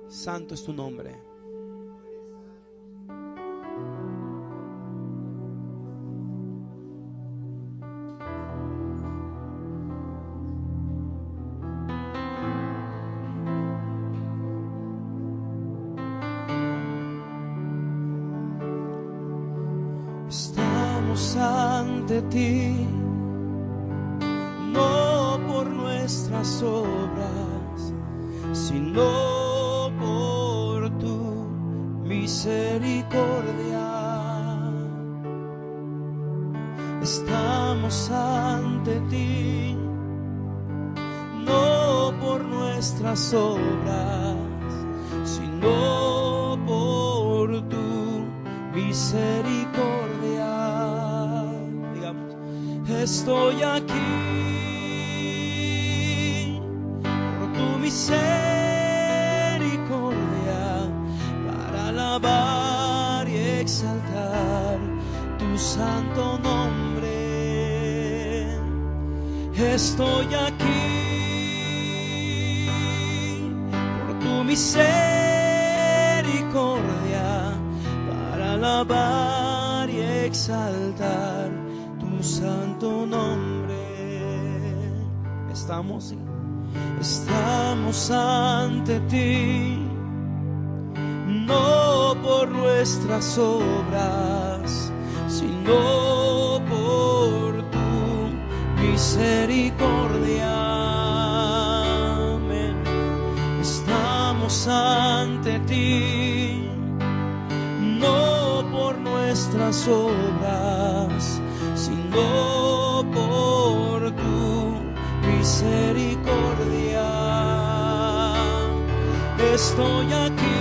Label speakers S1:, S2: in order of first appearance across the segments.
S1: Santo es tu nombre. Estamos ante ti, no por nuestras obras, sino por tu misericordia. Estamos ante ti, no por nuestras obras, sino por tu misericordia. Digamos, estoy aquí por tu misericordia, para alabar y exaltar tu santo nombre. Estoy aquí por tu misericordia, para alabar y exaltar tu santo nombre. Estamos ante ti, no por nuestras obras, sino por tu misericordia. Amén. Estamos ante ti, no por nuestras obras, sino por tu misericordia. Estoy aquí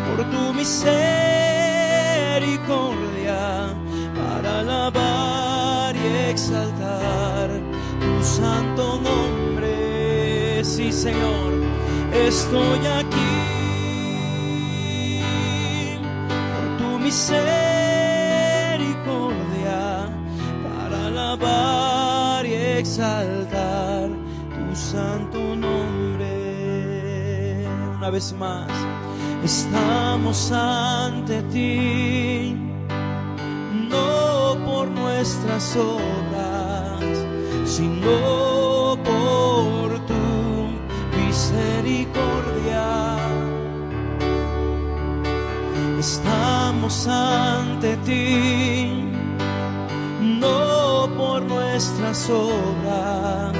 S1: por tu misericordia, para alabar y exaltar tu santo nombre. Sí, Señor, estoy aquí por tu misericordia, para alabar y exaltar tu santo nombre. Una vez más, estamos ante ti, no por nuestras obras, sino por tu misericordia. Estamos ante ti, no por nuestras obras,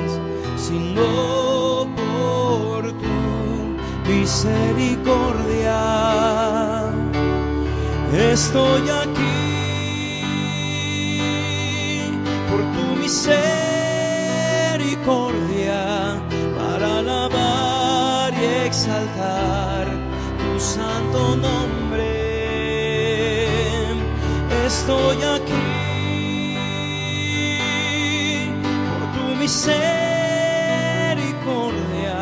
S1: sino por tu misericordia. Estoy aquí por tu misericordia, para alabar y exaltar tu santo nombre. Estoy aquí por tu misericordia,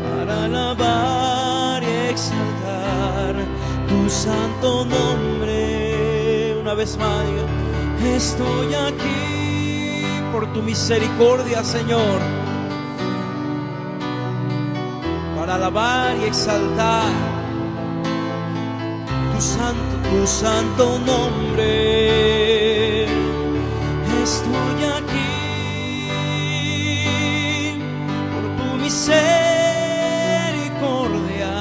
S1: para alabar y exaltar tu santo nombre. Una vez más, digo, estoy aquí por tu misericordia, Señor, para alabar y exaltar tu santo nombre. Estoy aquí por tu misericordia,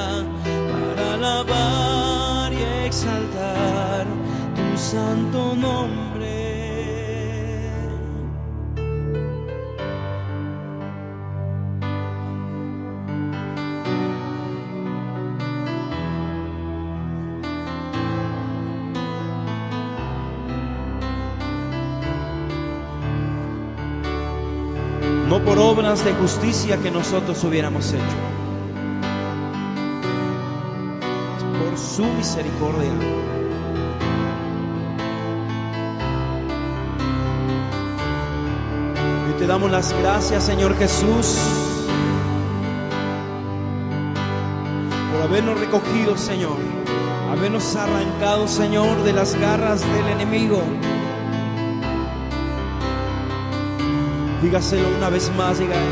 S1: para alabar y exaltar tu santo nombre. No por obras de justicia que nosotros hubiéramos hecho, es por su misericordia. Y te damos las gracias, Señor Jesús, por habernos recogido, Señor, habernos arrancado, Señor, de las garras del enemigo. Dígaselo una vez más, diga a él: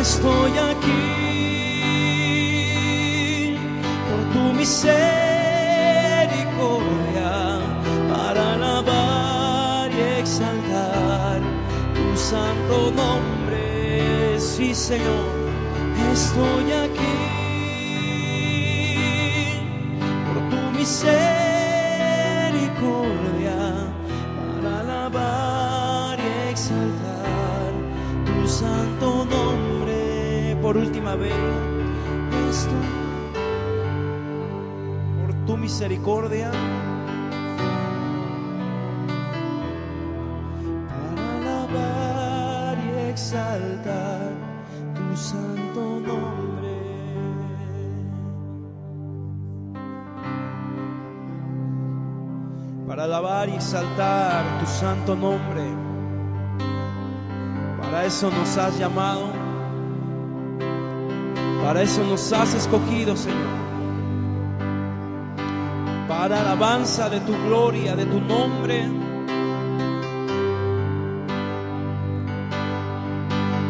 S1: estoy aquí por tu misericordia para alabar y exaltar tu santo nombre. Sí, Señor, estoy aquí por tu misericordia para alabar y exaltar tu santo nombre. Por última vez, estoy por tu misericordia para alabar y exaltar tu santo nombre. Para alabar y exaltar tu santo nombre. Para eso nos has llamado. Para eso nos has escogido, Señor. Para alabanza de tu gloria, de tu nombre.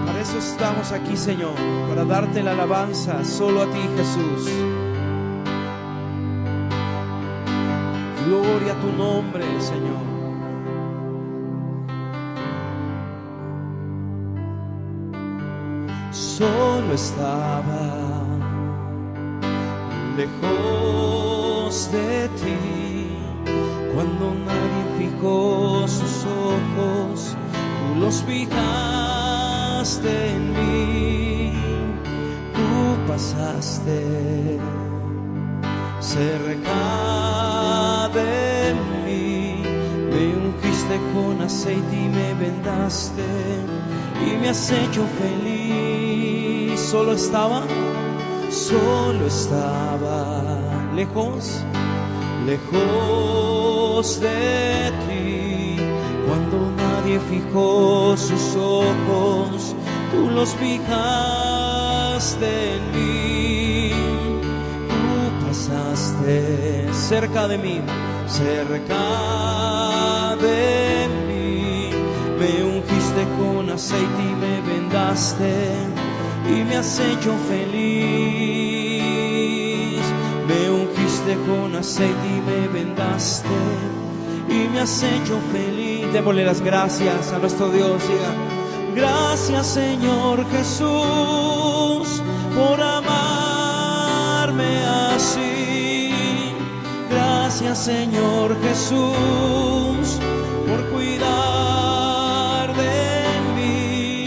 S1: Para eso estamos aquí, Señor. Para darte la alabanza solo a ti, Jesús. Gloria a tu nombre, Señor. Solo estaba lejos de ti cuando nadie fijó sus ojos, tú los fijaste en mí, tú pasaste cerca de mí, me ungiste con aceite y me vendaste y me has hecho feliz. Solo estaba lejos de ti cuando nadie fijó sus ojos, tú los fijaste en mí, tú pasaste cerca de mí, me ungiste con aceite y me vendaste y me has hecho feliz. Me ungiste con aceite y me vendaste y me has hecho feliz. Démosle las gracias a nuestro Dios. Diga: gracias, Señor Jesús, por amarme así. Gracias, Señor Jesús, por cuidar de mí.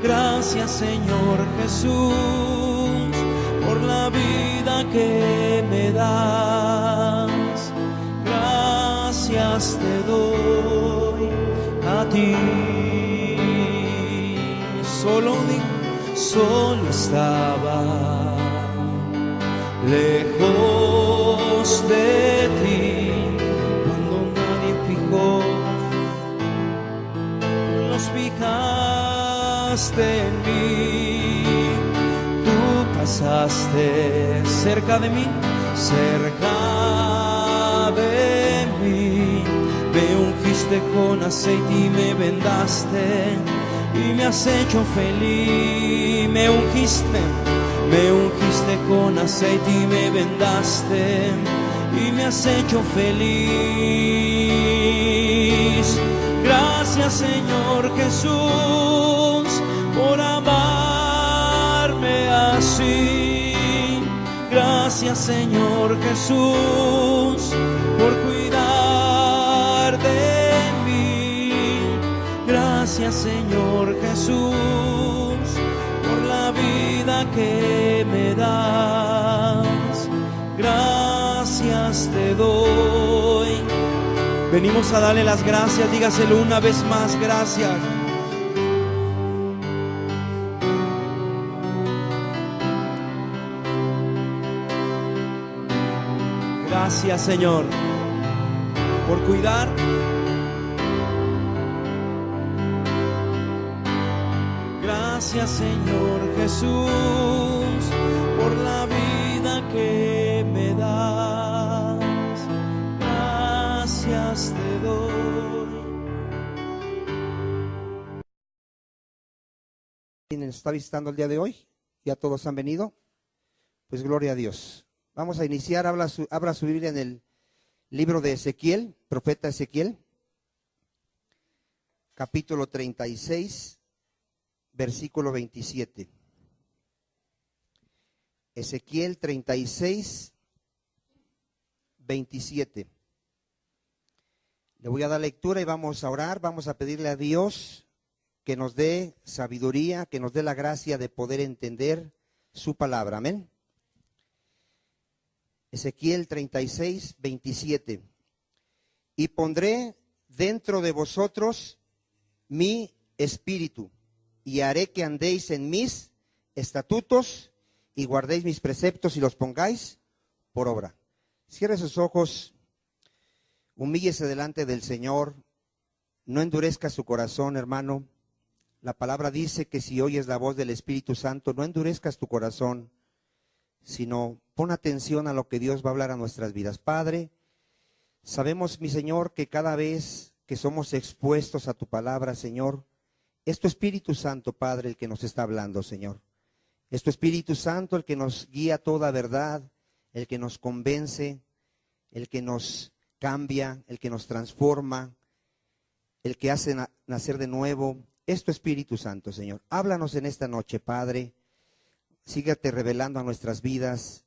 S1: Gracias, Señor Jesús, por la vida que me das. Gracias te doy a ti. Solo estaba lejos de ti cuando nadie fijó, los fijaste en mí, tú pasaste cerca de mí, me ungiste con aceite y me vendaste y me has hecho feliz. Me ungiste con aceite y me vendaste y me has hecho feliz. Gracias, Señor Jesús, por amarme así. Gracias, Señor Jesús, por cuidar de mí. Gracias, Señor Jesús, por la vida que me das. Gracias te doy. Venimos a darle las gracias, dígaselo una vez más, gracias. Gracias, Señor, por cuidar. Gracias, Señor Jesús, por la vida que me das. Gracias te doy.
S2: está visitando el día de hoy? ¿Ya todos han venido? Pues gloria a Dios. Vamos a iniciar, abra su Biblia en el libro de Ezequiel, profeta Ezequiel, capítulo 36, versículo 27. Ezequiel 36, 27. Le voy a dar lectura y vamos a orar, vamos a pedirle a Dios que nos dé sabiduría, que nos dé la gracia de poder entender su palabra. Amén. Ezequiel 36, 27. Y pondré dentro de vosotros mi espíritu, y haré que andéis en mis estatutos, y guardéis mis preceptos y los pongáis por obra. Cierre sus ojos, humíllese delante del Señor, no endurezca su corazón, hermano. La palabra dice que si oyes la voz del Espíritu Santo, no endurezcas tu corazón, sino pon atención a lo que Dios va a hablar a nuestras vidas. Padre, sabemos, mi Señor, que cada vez que somos expuestos a tu palabra, Señor, es tu Espíritu Santo, Padre, el que nos está hablando, Señor. Es tu Espíritu Santo el que nos guía a toda verdad, el que nos convence, el que nos cambia, el que nos transforma, el que hace nacer de nuevo. Es tu Espíritu Santo, Señor. Háblanos en esta noche, Padre. Síguete revelando a nuestras vidas.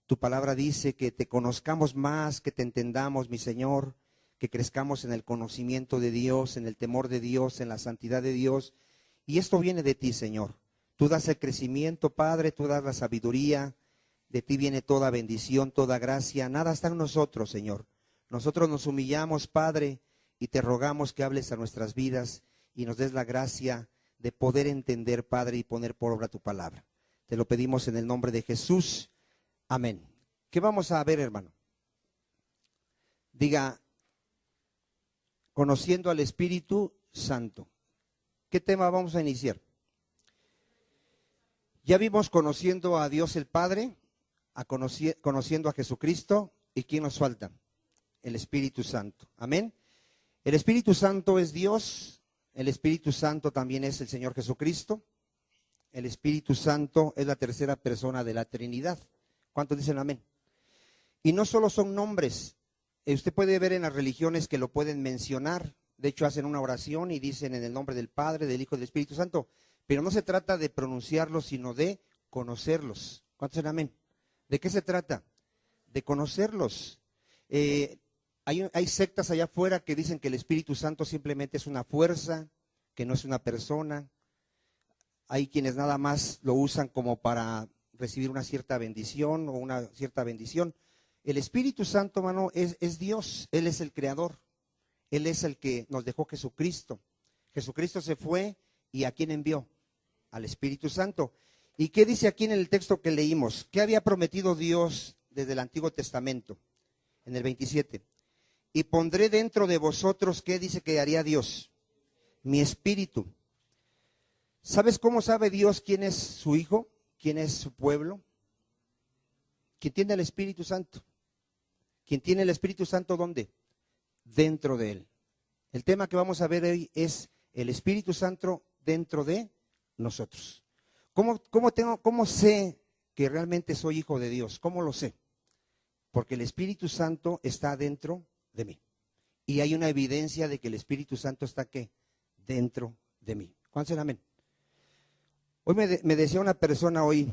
S2: Tu palabra dice que te conozcamos más, que te entendamos, mi Señor, que crezcamos en el conocimiento de Dios, en el temor de Dios, en la santidad de Dios. Y esto viene de ti, Señor. Tú das el crecimiento, Padre, tú das la sabiduría. De ti viene toda bendición, toda gracia. Nada está en nosotros, Señor. Nosotros nos humillamos, Padre, y te rogamos que hables a nuestras vidas y nos des la gracia de poder entender, Padre, y poner por obra tu palabra. Te lo pedimos en el nombre de Jesús. Amén. ¿Qué vamos a ver, hermano? Diga, conociendo al Espíritu Santo. ¿Qué tema vamos a iniciar? Ya vimos conociendo a Dios el Padre, conociendo a Jesucristo, ¿y quién nos falta? El Espíritu Santo. Amén. El Espíritu Santo es Dios. El Espíritu Santo también es el Señor Jesucristo. El Espíritu Santo es la tercera persona de la Trinidad. ¿Cuántos dicen amén? Y no solo son nombres. Usted puede ver en las religiones que lo pueden mencionar. De hecho, hacen una oración y dicen en el nombre del Padre, del Hijo y del Espíritu Santo. Pero no se trata de pronunciarlos, sino de conocerlos. ¿Cuántos dicen amén? ¿De qué se trata? De conocerlos. Hay sectas allá afuera que dicen que el Espíritu Santo simplemente es una fuerza, que no es una persona. Hay quienes nada más lo usan como para recibir una cierta bendición o una cierta bendición. El Espíritu Santo, hermano, es Dios. Él es el creador. Él es el que nos dejó Jesucristo. Jesucristo se fue y ¿a quién envió? Al Espíritu Santo. ¿Y qué dice aquí en el texto que leímos? ¿Qué había prometido Dios desde el Antiguo Testamento? En el 27. Y pondré dentro de vosotros, ¿qué dice que haría Dios? Mi espíritu. ¿Sabes cómo sabe Dios quién es su hijo? ¿Quién es su pueblo? ¿Quién tiene el Espíritu Santo? ¿Quién tiene el Espíritu Santo dónde? Dentro de él. El tema que vamos a ver hoy es el Espíritu Santo dentro de nosotros. ¿Cómo sé que realmente soy hijo de Dios? ¿Cómo lo sé? Porque el Espíritu Santo está dentro de mí. Y hay una evidencia de que el Espíritu Santo está ¿qué? Dentro de mí. ¿Cuántos dicen amén? Hoy me decía una persona hoy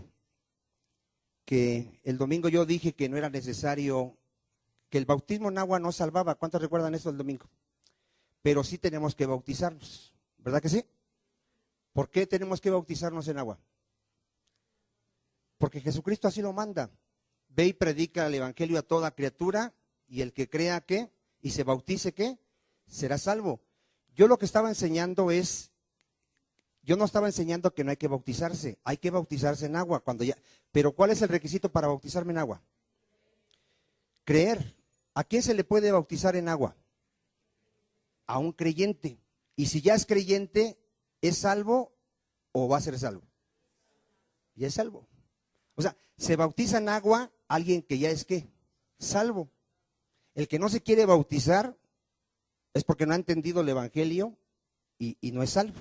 S2: que el domingo yo dije que no era necesario, que el bautismo en agua no salvaba. ¿Cuántos recuerdan eso el domingo? Pero sí tenemos que bautizarnos, ¿verdad que sí? ¿Por qué tenemos que bautizarnos en agua? Porque Jesucristo así lo manda. Ve y predica el evangelio a toda criatura, y el que crea que y se bautice que será salvo. Yo lo que estaba enseñando es, yo no estaba enseñando que no hay que bautizarse en agua pero ¿cuál es el requisito para bautizarme en agua? Creer. ¿A quién se le puede bautizar en agua? A un creyente. Y si ya es creyente, ¿es salvo o va a ser salvo? Ya es salvo. O sea, se bautiza en agua alguien que ya es ¿qué? Salvo. El que no se quiere bautizar es porque no ha entendido el evangelio y no es salvo.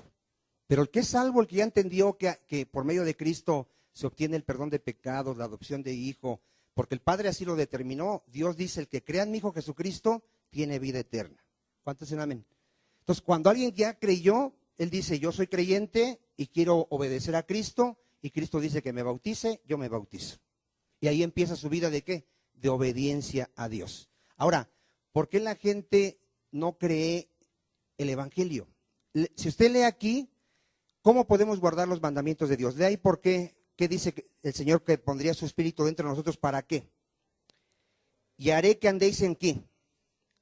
S2: Pero el que es salvo, el que ya entendió que por medio de Cristo se obtiene el perdón de pecados, la adopción de hijo, porque el Padre así lo determinó. Dios dice, el que crea en mi Hijo Jesucristo tiene vida eterna. ¿Cuántos dicen amén? Entonces, cuando alguien ya creyó, él dice, yo soy creyente y quiero obedecer a Cristo, y Cristo dice que me bautice, yo me bautizo. Y ahí empieza su vida ¿de qué? De obediencia a Dios. Ahora, ¿por qué la gente no cree el Evangelio? Si usted lee aquí, ¿cómo podemos guardar los mandamientos de Dios? Lee ahí por qué dice el Señor que pondría su espíritu dentro de nosotros, ¿para qué? Y haré que andéis en qué?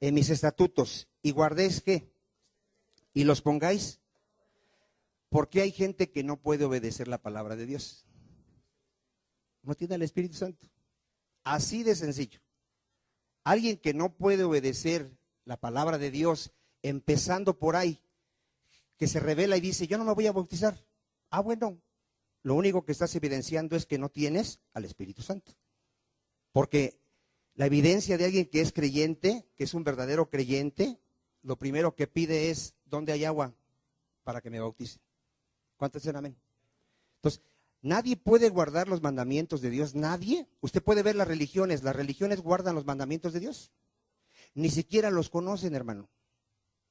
S2: En mis estatutos. Y guardéis qué? Y los pongáis. ¿Por qué hay gente que no puede obedecer la palabra de Dios? No tiene el Espíritu Santo. Así de sencillo. Alguien que no puede obedecer la palabra de Dios, empezando por ahí, que se revela y dice, yo no me voy a bautizar. Ah, bueno, lo único que estás evidenciando es que no tienes al Espíritu Santo. Porque la evidencia de alguien que es creyente, que es un verdadero creyente, lo primero que pide es, ¿dónde hay agua para que me bautice? ¿Cuántos dicen amén? Entonces, nadie puede guardar los mandamientos de Dios, nadie. Usted puede ver las religiones guardan los mandamientos de Dios. Ni siquiera los conocen, hermano.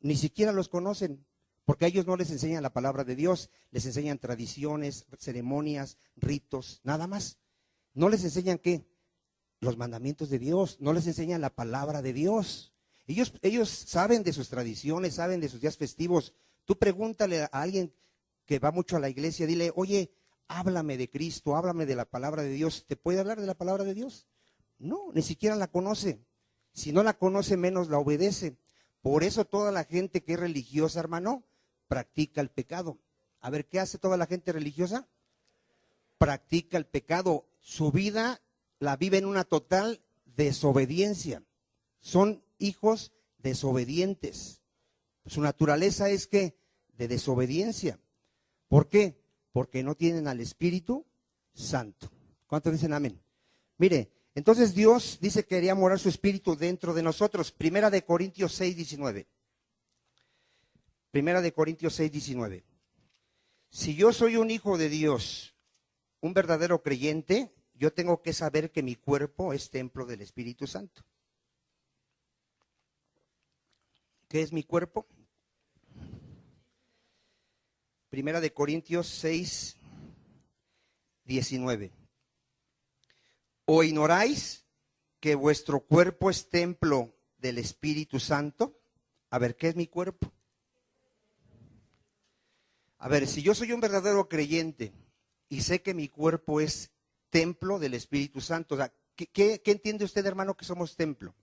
S2: Ni siquiera los conocen, porque a ellos no les enseñan la palabra de Dios, les enseñan tradiciones, ceremonias, ritos, nada más. No les enseñan ¿qué? Los mandamientos de Dios, no les enseñan la palabra de Dios. Ellos saben de sus tradiciones, saben de sus días festivos. Tú pregúntale a alguien que va mucho a la iglesia, dile, oye, háblame de Cristo, háblame de la palabra de Dios. ¿Te puede hablar de la palabra de Dios? No, ni siquiera la conoce. Si no la conoce, menos la obedece. Por eso toda la gente que es religiosa, hermano, practica el pecado. A ver, ¿qué hace toda la gente religiosa? Practica el pecado. Su vida la vive en una total desobediencia. Son hijos desobedientes. Su naturaleza es que de desobediencia. ¿Por qué? Porque no tienen al Espíritu Santo. ¿Cuántos dicen amén? Mire, entonces Dios dice que quería morar su Espíritu dentro de nosotros. Primera de Corintios 6:19. Primera de Corintios 6:19. Si yo soy un hijo de Dios, un verdadero creyente, yo tengo que saber que mi cuerpo es templo del Espíritu Santo. ¿Qué es mi cuerpo? Primera de Corintios 6:19. ¿O ignoráis que vuestro cuerpo es templo del Espíritu Santo? A ver, ¿qué es mi cuerpo? A ver, si yo soy un verdadero creyente y sé que mi cuerpo es templo del Espíritu Santo, o sea, ¿qué entiende usted, hermano, que somos templo?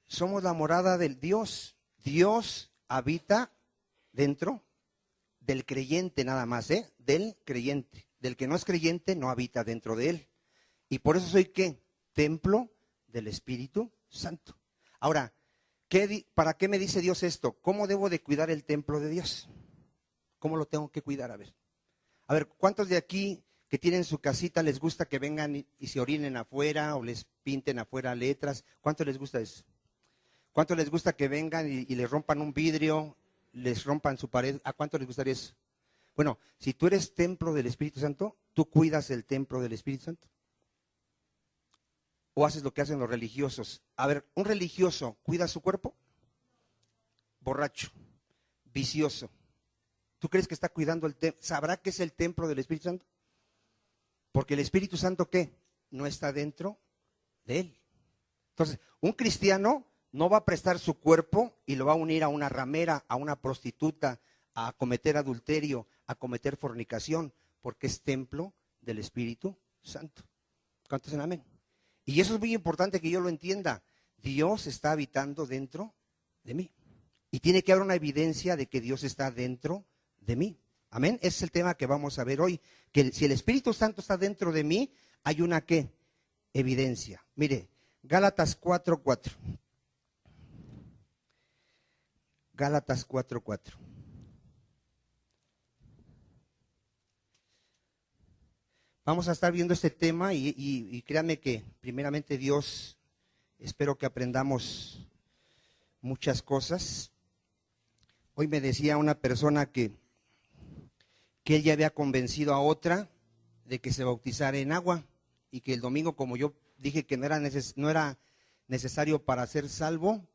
S2: Somos la morada del Dios. Dios habita dentro del creyente nada más, del creyente. Del que no es creyente no habita dentro de él. Y por eso soy ¿qué? Templo del Espíritu Santo. Ahora, ¿para qué me dice Dios esto? ¿Cómo debo de cuidar el templo de Dios? ¿Cómo lo tengo que cuidar? A ver, ¿cuántos de aquí que tienen su casita les gusta que vengan y se orinen afuera o les pinten afuera letras? ¿Cuánto les gusta eso? ¿Cuánto les gusta que vengan y les rompan un vidrio, les rompan su pared? ¿A cuánto les gustaría eso? Bueno, si tú eres templo del Espíritu Santo, ¿tú cuidas el templo del Espíritu Santo? ¿O haces lo que hacen los religiosos? A ver, ¿un religioso cuida su cuerpo? Borracho, vicioso. ¿Tú crees que está cuidando el templo? ¿Sabrá que es el templo del Espíritu Santo? Porque el Espíritu Santo, ¿qué? No está dentro de él. Entonces, un cristiano no va a prestar su cuerpo y lo va a unir a una ramera, a una prostituta, a cometer adulterio, a cometer fornicación, porque es templo del Espíritu Santo. ¿Cuántos dicen amén? Y eso es muy importante que yo lo entienda. Dios está habitando dentro de mí. Y tiene que haber una evidencia de que Dios está dentro de mí. Amén. Ese es el tema que vamos a ver hoy. Que si el Espíritu Santo está dentro de mí, hay una ¿qué? Evidencia. Mire, Gálatas 4:4. Gálatas 4:4. Vamos a estar viendo este tema y créanme que primeramente Dios, espero que aprendamos muchas cosas. Hoy me decía una persona que él ya había convencido a otra de que se bautizara en agua y que el domingo, como yo dije que no era necesario para ser salvo,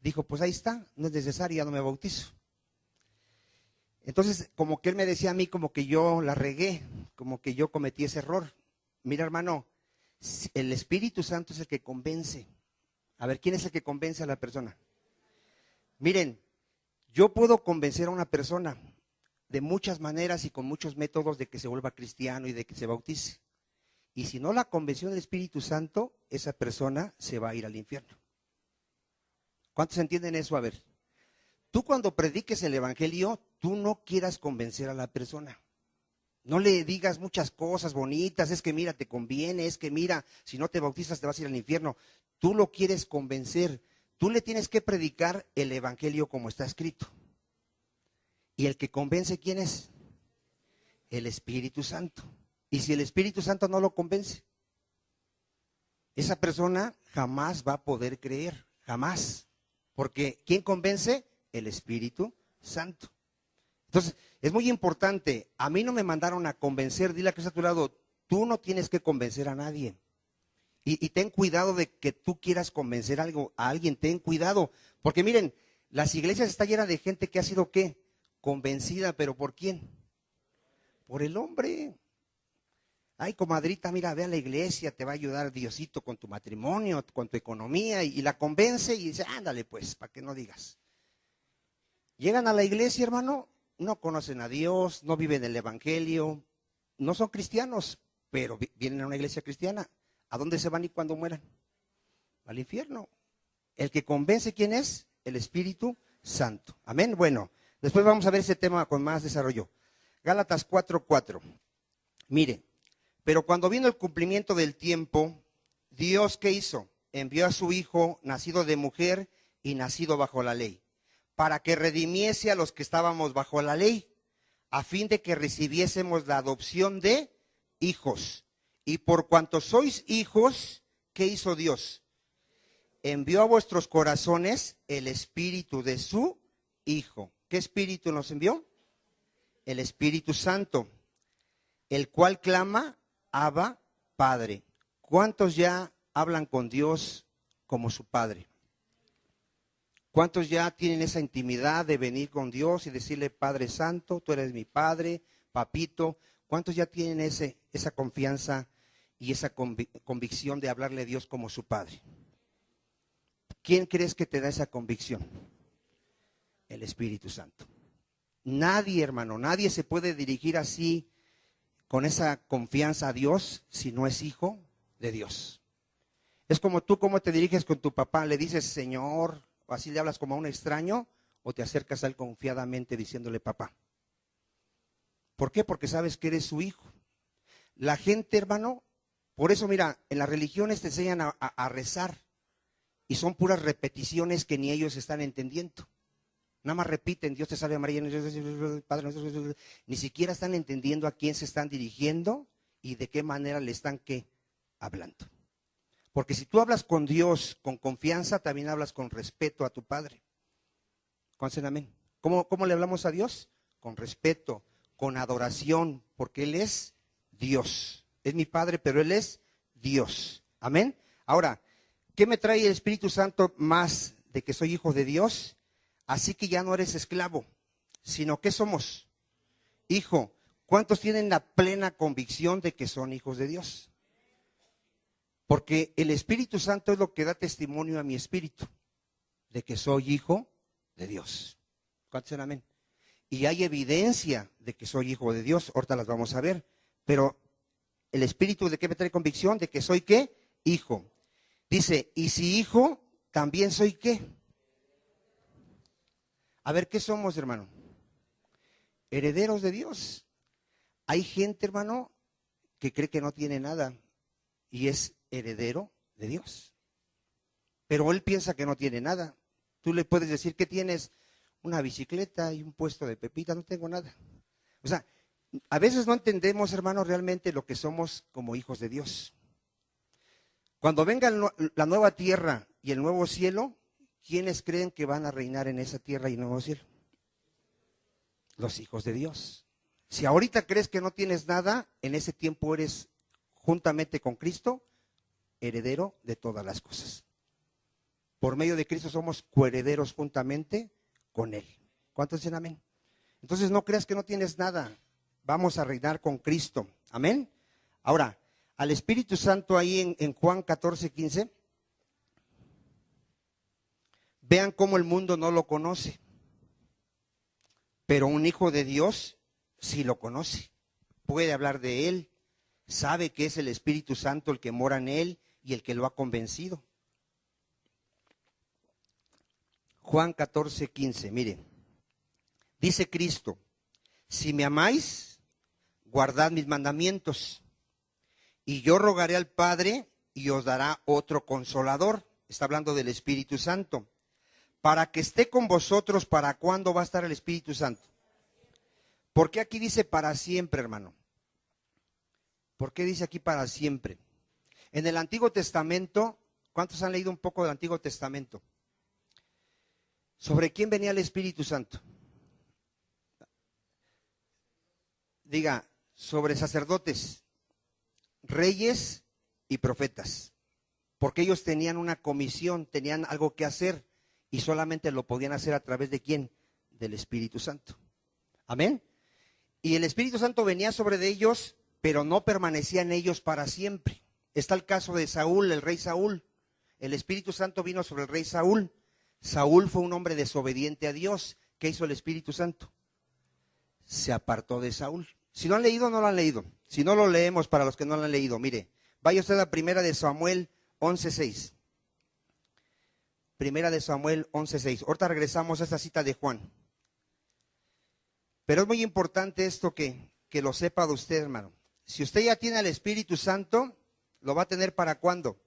S2: dijo, pues ahí está, no es necesario, ya no me bautizo. Entonces, como que él me decía a mí como que yo la regué, como que yo cometí ese error. Mira, hermano, el Espíritu Santo es el que convence. A ver, ¿quién es el que convence a la persona? Miren, yo puedo convencer a una persona de muchas maneras y con muchos métodos de que se vuelva cristiano y de que se bautice. Y si no la convenció del Espíritu Santo, esa persona se va a ir al infierno. ¿Cuántos entienden eso? A ver, tú cuando prediques el Evangelio, tú no quieras convencer a la persona. No le digas muchas cosas bonitas, es que mira, te conviene, es que mira, si no te bautizas te vas a ir al infierno. Tú lo quieres convencer, tú le tienes que predicar el Evangelio como está escrito. ¿Y el que convence quién es? El Espíritu Santo. Y si el Espíritu Santo no lo convence, esa persona jamás va a poder creer, jamás. Porque ¿quién convence? El Espíritu Santo. Entonces, es muy importante. A mí no me mandaron a convencer. Dile a que está a tu lado, tú no tienes que convencer a nadie. Y ten cuidado de que tú quieras convencer a alguien. Ten cuidado. Porque miren, las iglesias están llenas de gente que ha sido ¿qué? Convencida, ¿pero por quién? Por el hombre. Ay, comadrita, mira, ve a la iglesia, te va a ayudar Diosito con tu matrimonio, con tu economía, y la convence y dice, ándale pues, para que no digas. Llegan a la iglesia, hermano, no conocen a Dios, no viven el Evangelio, no son cristianos, pero vienen a una iglesia cristiana. ¿A dónde se van y cuando mueran? Al infierno. El que convence, ¿quién es? El Espíritu Santo. Amén. Bueno, después vamos a ver ese tema con más desarrollo. Gálatas 4:4. Mire, pero cuando vino el cumplimiento del tiempo, Dios, ¿qué hizo? Envió a su Hijo, nacido de mujer y nacido bajo la ley, para que redimiese a los que estábamos bajo la ley, a fin de que recibiésemos la adopción de hijos. Y por cuanto sois hijos, ¿qué hizo Dios? Envió a vuestros corazones el espíritu de su Hijo. ¿Qué espíritu nos envió? El Espíritu Santo, el cual clama, Abba, Padre. ¿Cuántos ya hablan con Dios como su Padre? ¿Cuántos ya tienen esa intimidad de venir con Dios y decirle, Padre Santo, tú eres mi Padre, Papito? ¿Cuántos ya tienen esa confianza y esa convicción de hablarle a Dios como su Padre? ¿Quién crees que te da esa convicción? El Espíritu Santo. Nadie, hermano, nadie se puede dirigir así con esa confianza a Dios si no es hijo de Dios. Es como tú, ¿cómo te diriges con tu papá? ¿Le dices Señor, o así le hablas como a un extraño, o te acercas a él confiadamente diciéndole papá? ¿Por qué? Porque sabes que eres su hijo. La gente, hermano, por eso mira, en las religiones te enseñan a rezar y son puras repeticiones que ni ellos están entendiendo. Nada más repiten, Dios te salve María, Padre, ni siquiera están entendiendo a quién se están dirigiendo y de qué manera le están hablando. Porque si tú hablas con Dios con confianza, también hablas con respeto a tu Padre. ¿Conocen amén? ¿Cómo le hablamos a Dios? Con respeto, con adoración, porque Él es Dios. Es mi Padre, pero Él es Dios. Amén. Ahora, ¿qué me trae el Espíritu Santo más de que soy hijo de Dios? Así que ya no eres esclavo, sino que somos hijo. ¿Cuántos tienen la plena convicción de que son hijos de Dios? Porque el Espíritu Santo es lo que da testimonio a mi espíritu de que soy hijo de Dios. ¿Cuántos dicen amén? Y hay evidencia de que soy hijo de Dios, ahorita las vamos a ver, pero el Espíritu, ¿de qué me trae convicción? De que soy ¿qué? Hijo. Dice, y si hijo, también soy ¿qué? A ver, ¿qué somos, hermano? Herederos de Dios. Hay gente, hermano, que cree que no tiene nada y es heredero de Dios. Pero él piensa que no tiene nada. Tú le puedes decir que tienes una bicicleta y un puesto de pepita, no tengo nada. O sea, a veces no entendemos, hermano, realmente lo que somos como hijos de Dios. Cuando venga la nueva tierra y el nuevo cielo, ¿quiénes creen que van a reinar en esa tierra y nuevo cielo? los hijos de Dios. Si ahorita crees que no tienes nada, en ese tiempo eres, juntamente con Cristo, heredero de todas las cosas. Por medio de Cristo somos coherederos juntamente con Él. ¿Cuántos dicen amén? Entonces no creas que no tienes nada. Vamos a reinar con Cristo. Amén. Ahora, al Espíritu Santo ahí en Juan 14:15, vean cómo el mundo no lo conoce. Pero un hijo de Dios sí lo conoce. Puede hablar de Él. Sabe que es el Espíritu Santo el que mora en Él y el que lo ha convencido. Juan 14:15, mire. Dice Cristo: si me amáis, guardad mis mandamientos. Y yo rogaré al Padre y os dará otro consolador. Está hablando del Espíritu Santo. Para que esté con vosotros. ¿Para cuándo va a estar el Espíritu Santo? ¿Por qué aquí dice para siempre, hermano? ¿Por qué dice aquí para siempre? En el Antiguo Testamento, ¿cuántos han leído un poco del Antiguo Testamento? ¿Sobre quién venía el Espíritu Santo? Diga, sobre sacerdotes, reyes y profetas. Porque ellos tenían una comisión, tenían algo que hacer y solamente lo podían hacer a través de ¿quién? Del Espíritu Santo. Amén. Y el Espíritu Santo venía sobre de ellos, pero no permanecía en ellos para siempre. Está el caso de Saúl, el rey Saúl. El Espíritu Santo vino sobre el rey Saúl. Saúl fue un hombre desobediente a Dios. ¿Qué hizo el Espíritu Santo? Se apartó de Saúl. Si no han leído, no lo han leído. Si no lo leemos para los que no lo han leído, mire, vaya usted a Primera de Samuel 11:6. Primera de Samuel 11:6. Ahorita regresamos a esta cita de Juan. Pero es muy importante esto que lo sepa de usted, hermano. Si usted ya tiene al Espíritu Santo, ¿lo va a tener para cuándo?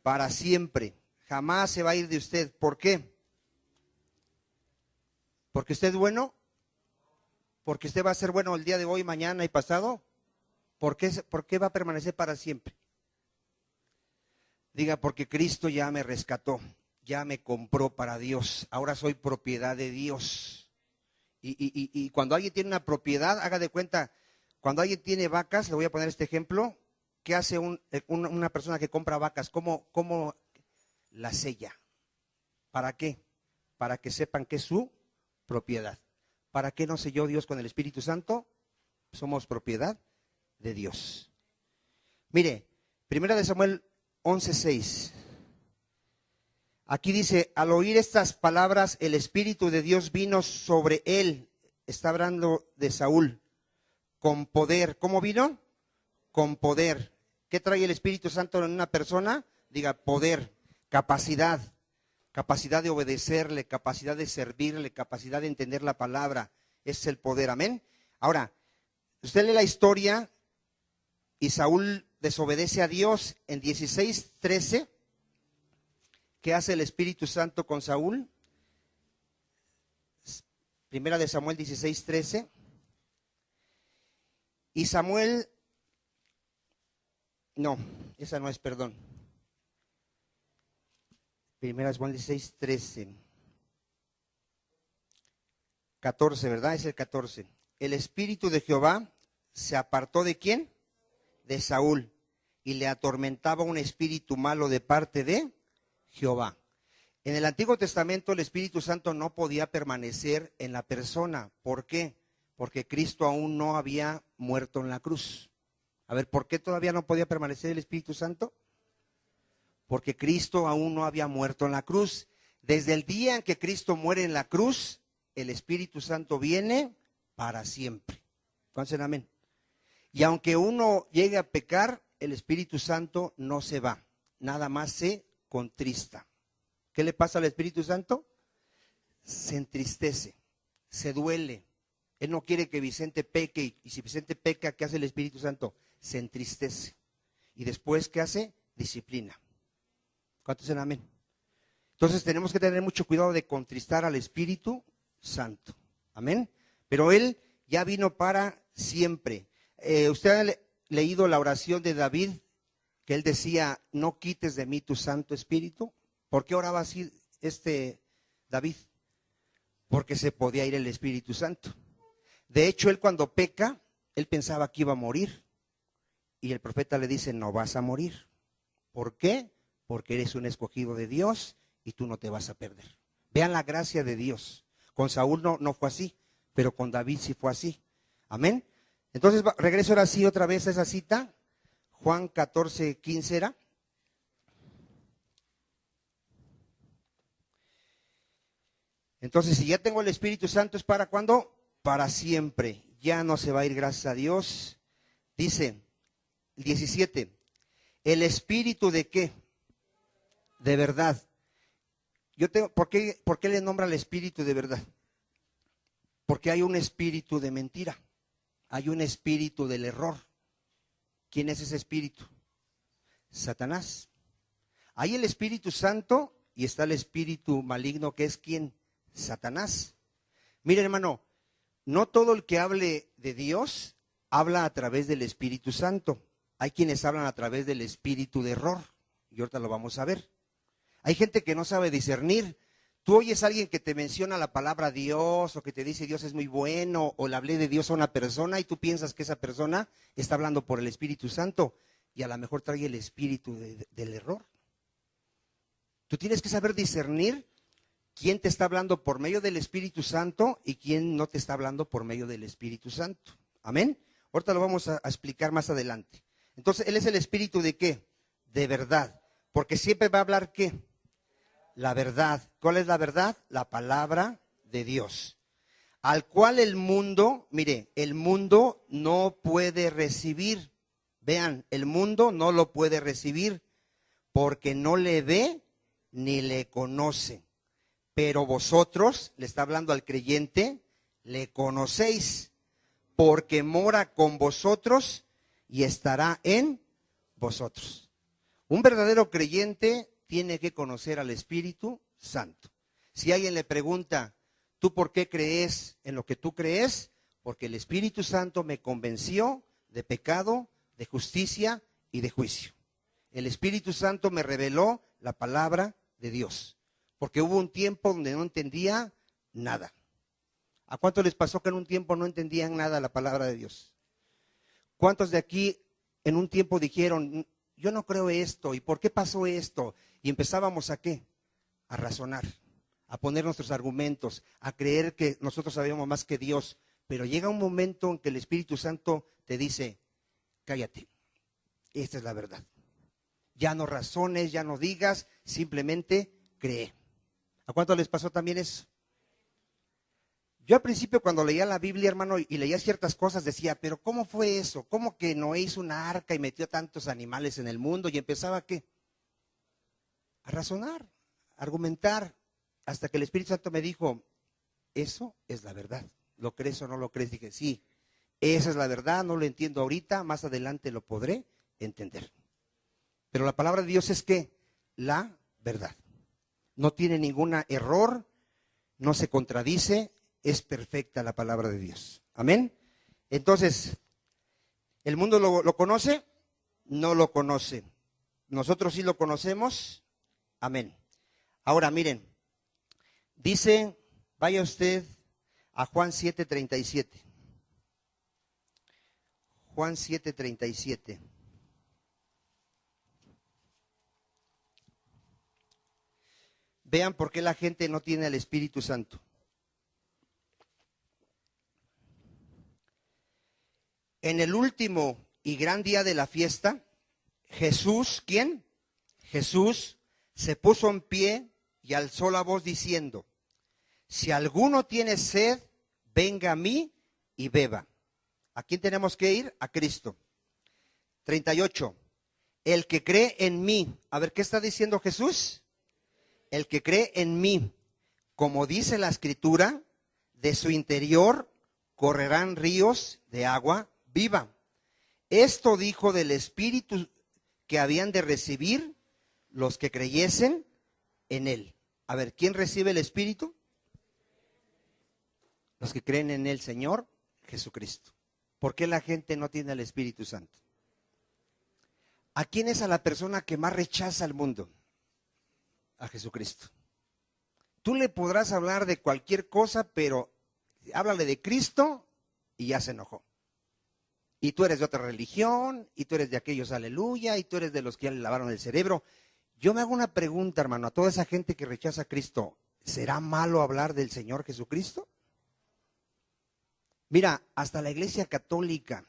S2: Para siempre. Jamás se va a ir de usted. ¿Por qué? ¿Porque usted es bueno? ¿Porque usted va a ser bueno el día de hoy, mañana y pasado? ¿Por qué va a permanecer para siempre? Diga, porque Cristo ya me rescató, ya me compró para Dios. Ahora soy propiedad de Dios. Y cuando alguien tiene una propiedad, haga de cuenta, cuando alguien tiene vacas, le voy a poner este ejemplo, ¿qué hace una persona que compra vacas? ¿Cómo la sella? ¿Para qué? Para que sepan que es su propiedad. ¿Para qué nos selló Dios con el Espíritu Santo? Somos propiedad de Dios. Mire, Primera de Samuel 11:6. Aquí dice, al oír estas palabras, el Espíritu de Dios vino sobre él. Está hablando de Saúl. Con poder. ¿Cómo vino? Con poder. ¿Qué trae el Espíritu Santo en una persona? Diga, poder, capacidad. Capacidad de obedecerle, capacidad de servirle, capacidad de entender la palabra. Ese es el poder, amén. Ahora, usted lee la historia y Saúl desobedece a Dios en 16:13. ¿Qué hace el Espíritu Santo con Saúl? Primera de Samuel 16:13. Y Samuel, no, esa no es, perdón. Primera de Samuel 16:13. 14, ¿verdad? Es el 14. El Espíritu de Jehová se apartó ¿de quién? De Saúl. Y le atormentaba un espíritu malo de parte de Jehová. En el Antiguo Testamento el Espíritu Santo no podía permanecer en la persona. ¿Por qué? Porque Cristo aún no había muerto en la cruz. A ver, ¿por qué todavía no podía permanecer el Espíritu Santo? Porque Cristo aún no había muerto en la cruz. Desde el día en que Cristo muere en la cruz, el Espíritu Santo viene para siempre. ¿Cuántos dicen amén? Y aunque uno llegue a pecar, el Espíritu Santo no se va. Nada más se contrista. ¿Qué le pasa al Espíritu Santo? Se entristece, se duele. Él no quiere que Vicente peque, y si Vicente peca, ¿qué hace el Espíritu Santo? Se entristece. Y después, ¿qué hace? Disciplina. ¿Cuántos dicen amén? Entonces tenemos que tener mucho cuidado de contristar al Espíritu Santo. Amén. Pero Él ya vino para siempre. Usted ha leído la oración de David, que él decía, no quites de mí tu Santo Espíritu. ¿Por qué oraba así David? Porque se podía ir el Espíritu Santo. De hecho, él cuando peca, él pensaba que iba a morir. Y el profeta le dice, no vas a morir. ¿Por qué? Porque eres un escogido de Dios y tú no te vas a perder. Vean la gracia de Dios. Con Saúl no fue así, pero con David sí fue así. Amén. Entonces regreso ahora sí otra vez a esa cita. Juan 14:15 era. Entonces, si ya tengo el Espíritu Santo, ¿es para cuándo? Para siempre. Ya no se va a ir, gracias a Dios. Dice el 17, ¿el Espíritu de qué? De verdad. ¿Por qué le nombra el Espíritu de verdad? Porque hay un espíritu de mentira. Hay un espíritu del error. ¿Quién es ese espíritu? Satanás. Hay el Espíritu Santo y está el espíritu maligno, que es ¿quién? Satanás. Mire, hermano, no todo el que hable de Dios habla a través del Espíritu Santo. Hay quienes hablan a través del espíritu de error, y ahorita lo vamos a ver. Hay gente que no sabe discernir. Tú oyes a alguien que te menciona la palabra Dios, o que te dice Dios es muy bueno, o le hablé de Dios a una persona, y tú piensas que esa persona está hablando por el Espíritu Santo, y a lo mejor trae el espíritu del error. Tú tienes que saber discernir quién te está hablando por medio del Espíritu Santo y quién no te está hablando por medio del Espíritu Santo. Amén. Ahorita lo vamos a explicar más adelante. Entonces, Él es el Espíritu de ¿qué? De verdad. Porque siempre va a hablar ¿qué? La verdad. ¿Cuál es la verdad? La palabra de Dios. Al cual el mundo, mire, el mundo no puede recibir. Vean, el mundo no lo puede recibir porque no le ve ni le conoce. Pero vosotros, le está hablando al creyente, le conocéis, porque mora con vosotros y estará en vosotros. Un verdadero creyente tiene que conocer al Espíritu Santo. Si alguien le pregunta, ¿tú por qué crees en lo que tú crees? Porque el Espíritu Santo me convenció de pecado, de justicia y de juicio. El Espíritu Santo me reveló la palabra de Dios. Porque hubo un tiempo donde no entendía nada. ¿A cuántos les pasó que en un tiempo no entendían nada la palabra de Dios? ¿Cuántos de aquí en un tiempo dijeron, yo no creo esto, y por qué pasó esto? Y empezábamos a ¿qué? A razonar, a poner nuestros argumentos, a creer que nosotros sabíamos más que Dios. Pero llega un momento en que el Espíritu Santo te dice, cállate, esta es la verdad. Ya no razones, ya no digas, simplemente cree. ¿A cuánto les pasó también eso? Yo al principio cuando leía la Biblia, hermano, y leía ciertas cosas, decía, pero ¿cómo fue eso? ¿Cómo que Noé hizo una arca y metió tantos animales en el mundo? Y empezaba ¿qué? A razonar, a argumentar, hasta que el Espíritu Santo me dijo, eso es la verdad. ¿Lo crees o no lo crees? Dije, sí, esa es la verdad, no lo entiendo ahorita, más adelante lo podré entender. Pero la palabra de Dios es ¿qué? La verdad. No tiene ningún error, no se contradice, es perfecta la palabra de Dios. Amén. Entonces, ¿el mundo lo conoce? No lo conoce. Nosotros sí lo conocemos. Amén. Ahora miren, dice, vaya usted a Juan 7:37. Juan 7:37. Vean por qué la gente no tiene el Espíritu Santo. En el último y gran día de la fiesta, Jesús, ¿quién? Jesús se puso en pie y alzó la voz diciendo, si alguno tiene sed, venga a mí y beba. ¿A quién tenemos que ir? A Cristo. 38. El que cree en mí. A ver, ¿qué está diciendo Jesús? El que cree en mí, como dice la Escritura, de su interior correrán ríos de agua viva. Esto dijo del Espíritu que habían de recibir los que creyesen en él. A ver, ¿quién recibe el Espíritu? Los que creen en el Señor Jesucristo. ¿Por qué la gente no tiene el Espíritu Santo? ¿A quién es a la persona que más rechaza al mundo? A Jesucristo. Tú le podrás hablar de cualquier cosa, pero háblale de Cristo y ya se enojó. Y tú eres de otra religión, y tú eres de aquellos, aleluya, y tú eres de los que ya le lavaron el cerebro. Yo me hago una pregunta, hermano, a toda esa gente que rechaza a Cristo, ¿será malo hablar del Señor Jesucristo? Mira, hasta la Iglesia Católica,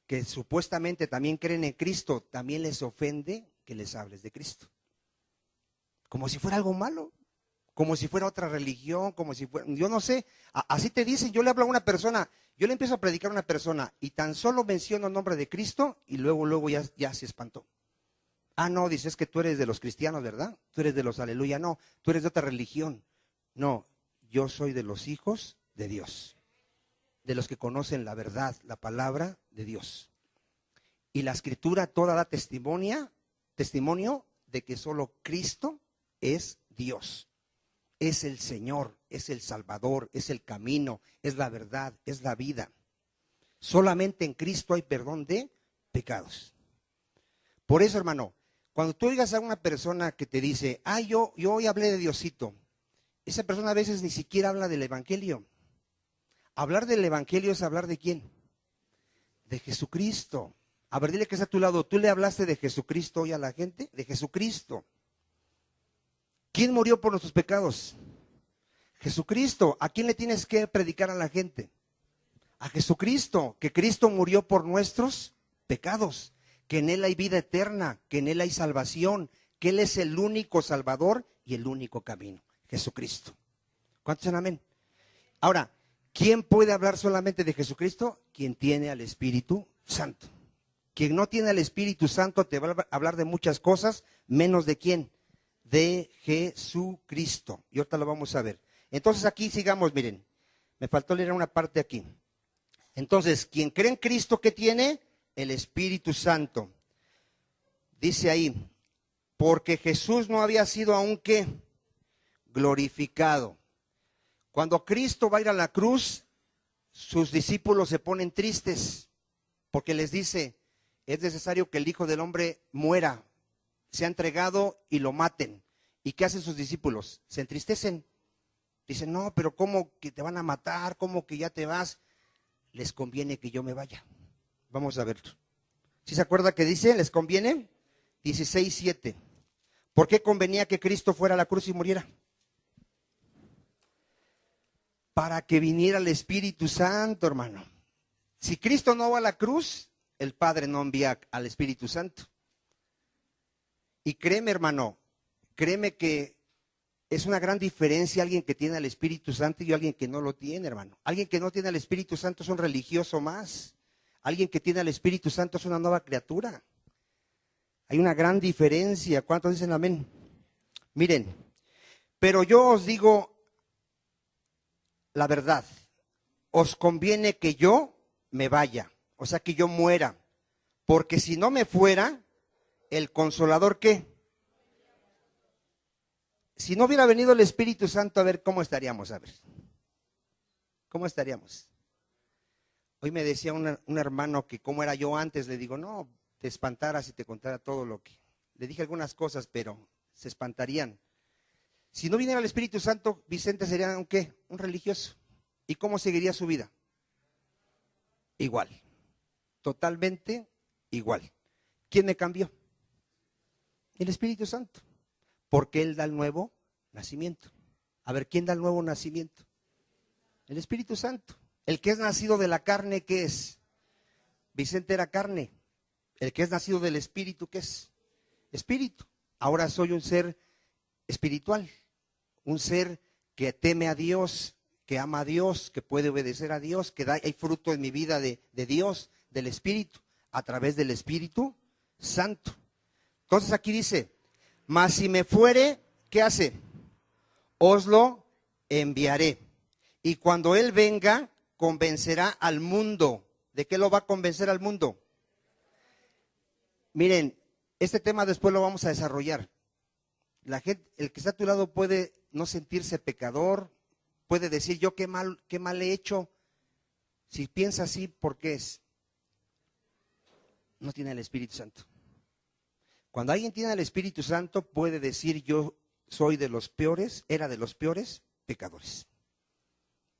S2: que supuestamente también creen en Cristo, también les ofende que les hables de Cristo. Como si fuera algo malo, como si fuera otra religión, como si fuera, yo no sé, así te dicen. Yo le hablo a una persona, yo le empiezo a predicar a una persona y tan solo menciono el nombre de Cristo y luego ya se espantó. Ah, no, dices que tú eres de los cristianos, ¿verdad? Tú eres de los aleluya, no, tú eres de otra religión. No, yo soy de los hijos de Dios, de los que conocen la verdad, la palabra de Dios. Y la Escritura toda da testimonio de que solo Cristo es Dios, es el Señor, es el Salvador, es el camino, es la verdad, es la vida. Solamente en Cristo hay perdón de pecados. Por eso, hermano, cuando tú oigas a una persona que te dice, yo hoy hablé de Diosito, esa persona a veces ni siquiera habla del Evangelio. Hablar del Evangelio es hablar ¿de quién? De Jesucristo. A ver, dile que está a tu lado, ¿tú le hablaste de Jesucristo hoy a la gente? De Jesucristo. ¿Quién murió por nuestros pecados? Jesucristo. ¿A quién le tienes que predicar a la gente? A Jesucristo, que Cristo murió por nuestros pecados, que en Él hay vida eterna, que en Él hay salvación, que Él es el único Salvador y el único camino, Jesucristo. ¿Cuántos dicen amén? Ahora, ¿quién puede hablar solamente de Jesucristo? Quien tiene al Espíritu Santo. Quien no tiene al Espíritu Santo te va a hablar de muchas cosas, menos de quién, de Jesucristo. Y ahorita lo vamos a ver. Entonces aquí sigamos, miren, me faltó leer una parte aquí. Entonces, quien cree en Cristo, ¿qué tiene? El Espíritu Santo. Dice ahí, porque Jesús no había sido aún ¿qué? Glorificado. Cuando Cristo va a ir a la cruz, sus discípulos se ponen tristes, porque les dice, es necesario que el Hijo del Hombre muera, sea entregado y lo maten. ¿Y qué hacen sus discípulos? Se entristecen. Dicen, no, pero ¿cómo que te van a matar? ¿Cómo que ya te vas? Les conviene que yo me vaya. Vamos a verlo. ¿Sí se acuerda que dice? ¿Les conviene? 16:7. ¿Por qué convenía que Cristo fuera a la cruz y muriera? Para que viniera el Espíritu Santo, hermano. Si Cristo no va a la cruz, el Padre no envía al Espíritu Santo. Y créeme, hermano, créeme que es una gran diferencia alguien que tiene al Espíritu Santo y alguien que no lo tiene, hermano. Alguien que no tiene al Espíritu Santo es un religioso más. Alguien que tiene al Espíritu Santo es una nueva criatura. Hay una gran diferencia. ¿Cuántos dicen amén? Miren, pero yo os digo la verdad. Os conviene que yo me vaya, o sea, que yo muera. Porque si no me fuera, el Consolador, ¿qué? Si no hubiera venido el Espíritu Santo, a ver, ¿cómo estaríamos? A ver, ¿cómo estaríamos? Hoy me decía un hermano que cómo era yo antes. Le digo, no, te espantaras si te contara todo lo que... Le dije algunas cosas, pero se espantarían. Si no viniera el Espíritu Santo, Vicente sería un ¿qué? Un religioso. ¿Y cómo seguiría su vida? Igual, totalmente igual. ¿Quién me cambió? El Espíritu Santo. Porque Él da el nuevo nacimiento. A ver, ¿quién da el nuevo nacimiento? El Espíritu Santo. El que es nacido de la carne, ¿qué es? Vicente era carne. El que es nacido del Espíritu, ¿qué es? Espíritu. Ahora soy un ser espiritual. Un ser que teme a Dios, que ama a Dios, que puede obedecer a Dios, que hay fruto en mi vida de Dios, del Espíritu, a través del Espíritu Santo. Entonces aquí dice, mas si me fuere, ¿qué hace? Os lo enviaré. Y cuando Él venga, convencerá al mundo. ¿De qué lo va a convencer al mundo? Miren, este tema después lo vamos a desarrollar. La gente, el que está a tu lado puede no sentirse pecador, puede decir yo qué mal he hecho. Si piensa así, ¿por qué es? No tiene el Espíritu Santo. Cuando alguien tiene el Espíritu Santo puede decir yo soy de los peores, era de los peores pecadores.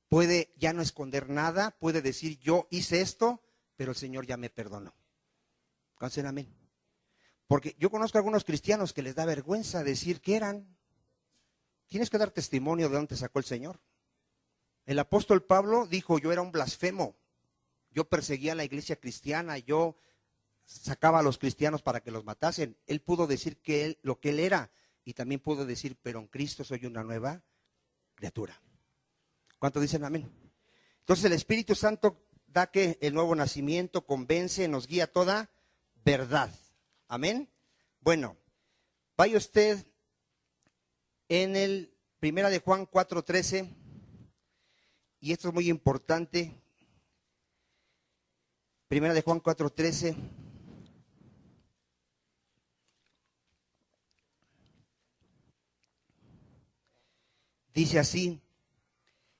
S2: puede ya no esconder nada, puede decir yo hice esto, pero el Señor ya me perdonó. ¿Cuántos dicen amén? Porque yo conozco a algunos cristianos que les da vergüenza decir que eran. Tienes que dar testimonio de dónde te sacó el Señor. El apóstol Pablo dijo, yo era un blasfemo, yo perseguía a la iglesia cristiana, yo sacaba a los cristianos para que los matasen. Él pudo decir lo que él era, y también pudo decir, pero en Cristo soy una nueva criatura. ¿Cuántos dicen amén? Entonces el Espíritu Santo da que el nuevo nacimiento convence, nos guía a toda verdad. Amén. Bueno, vaya usted en el 1 de Juan 4:13, y esto es muy importante. 1 de Juan 4:13. Dice así: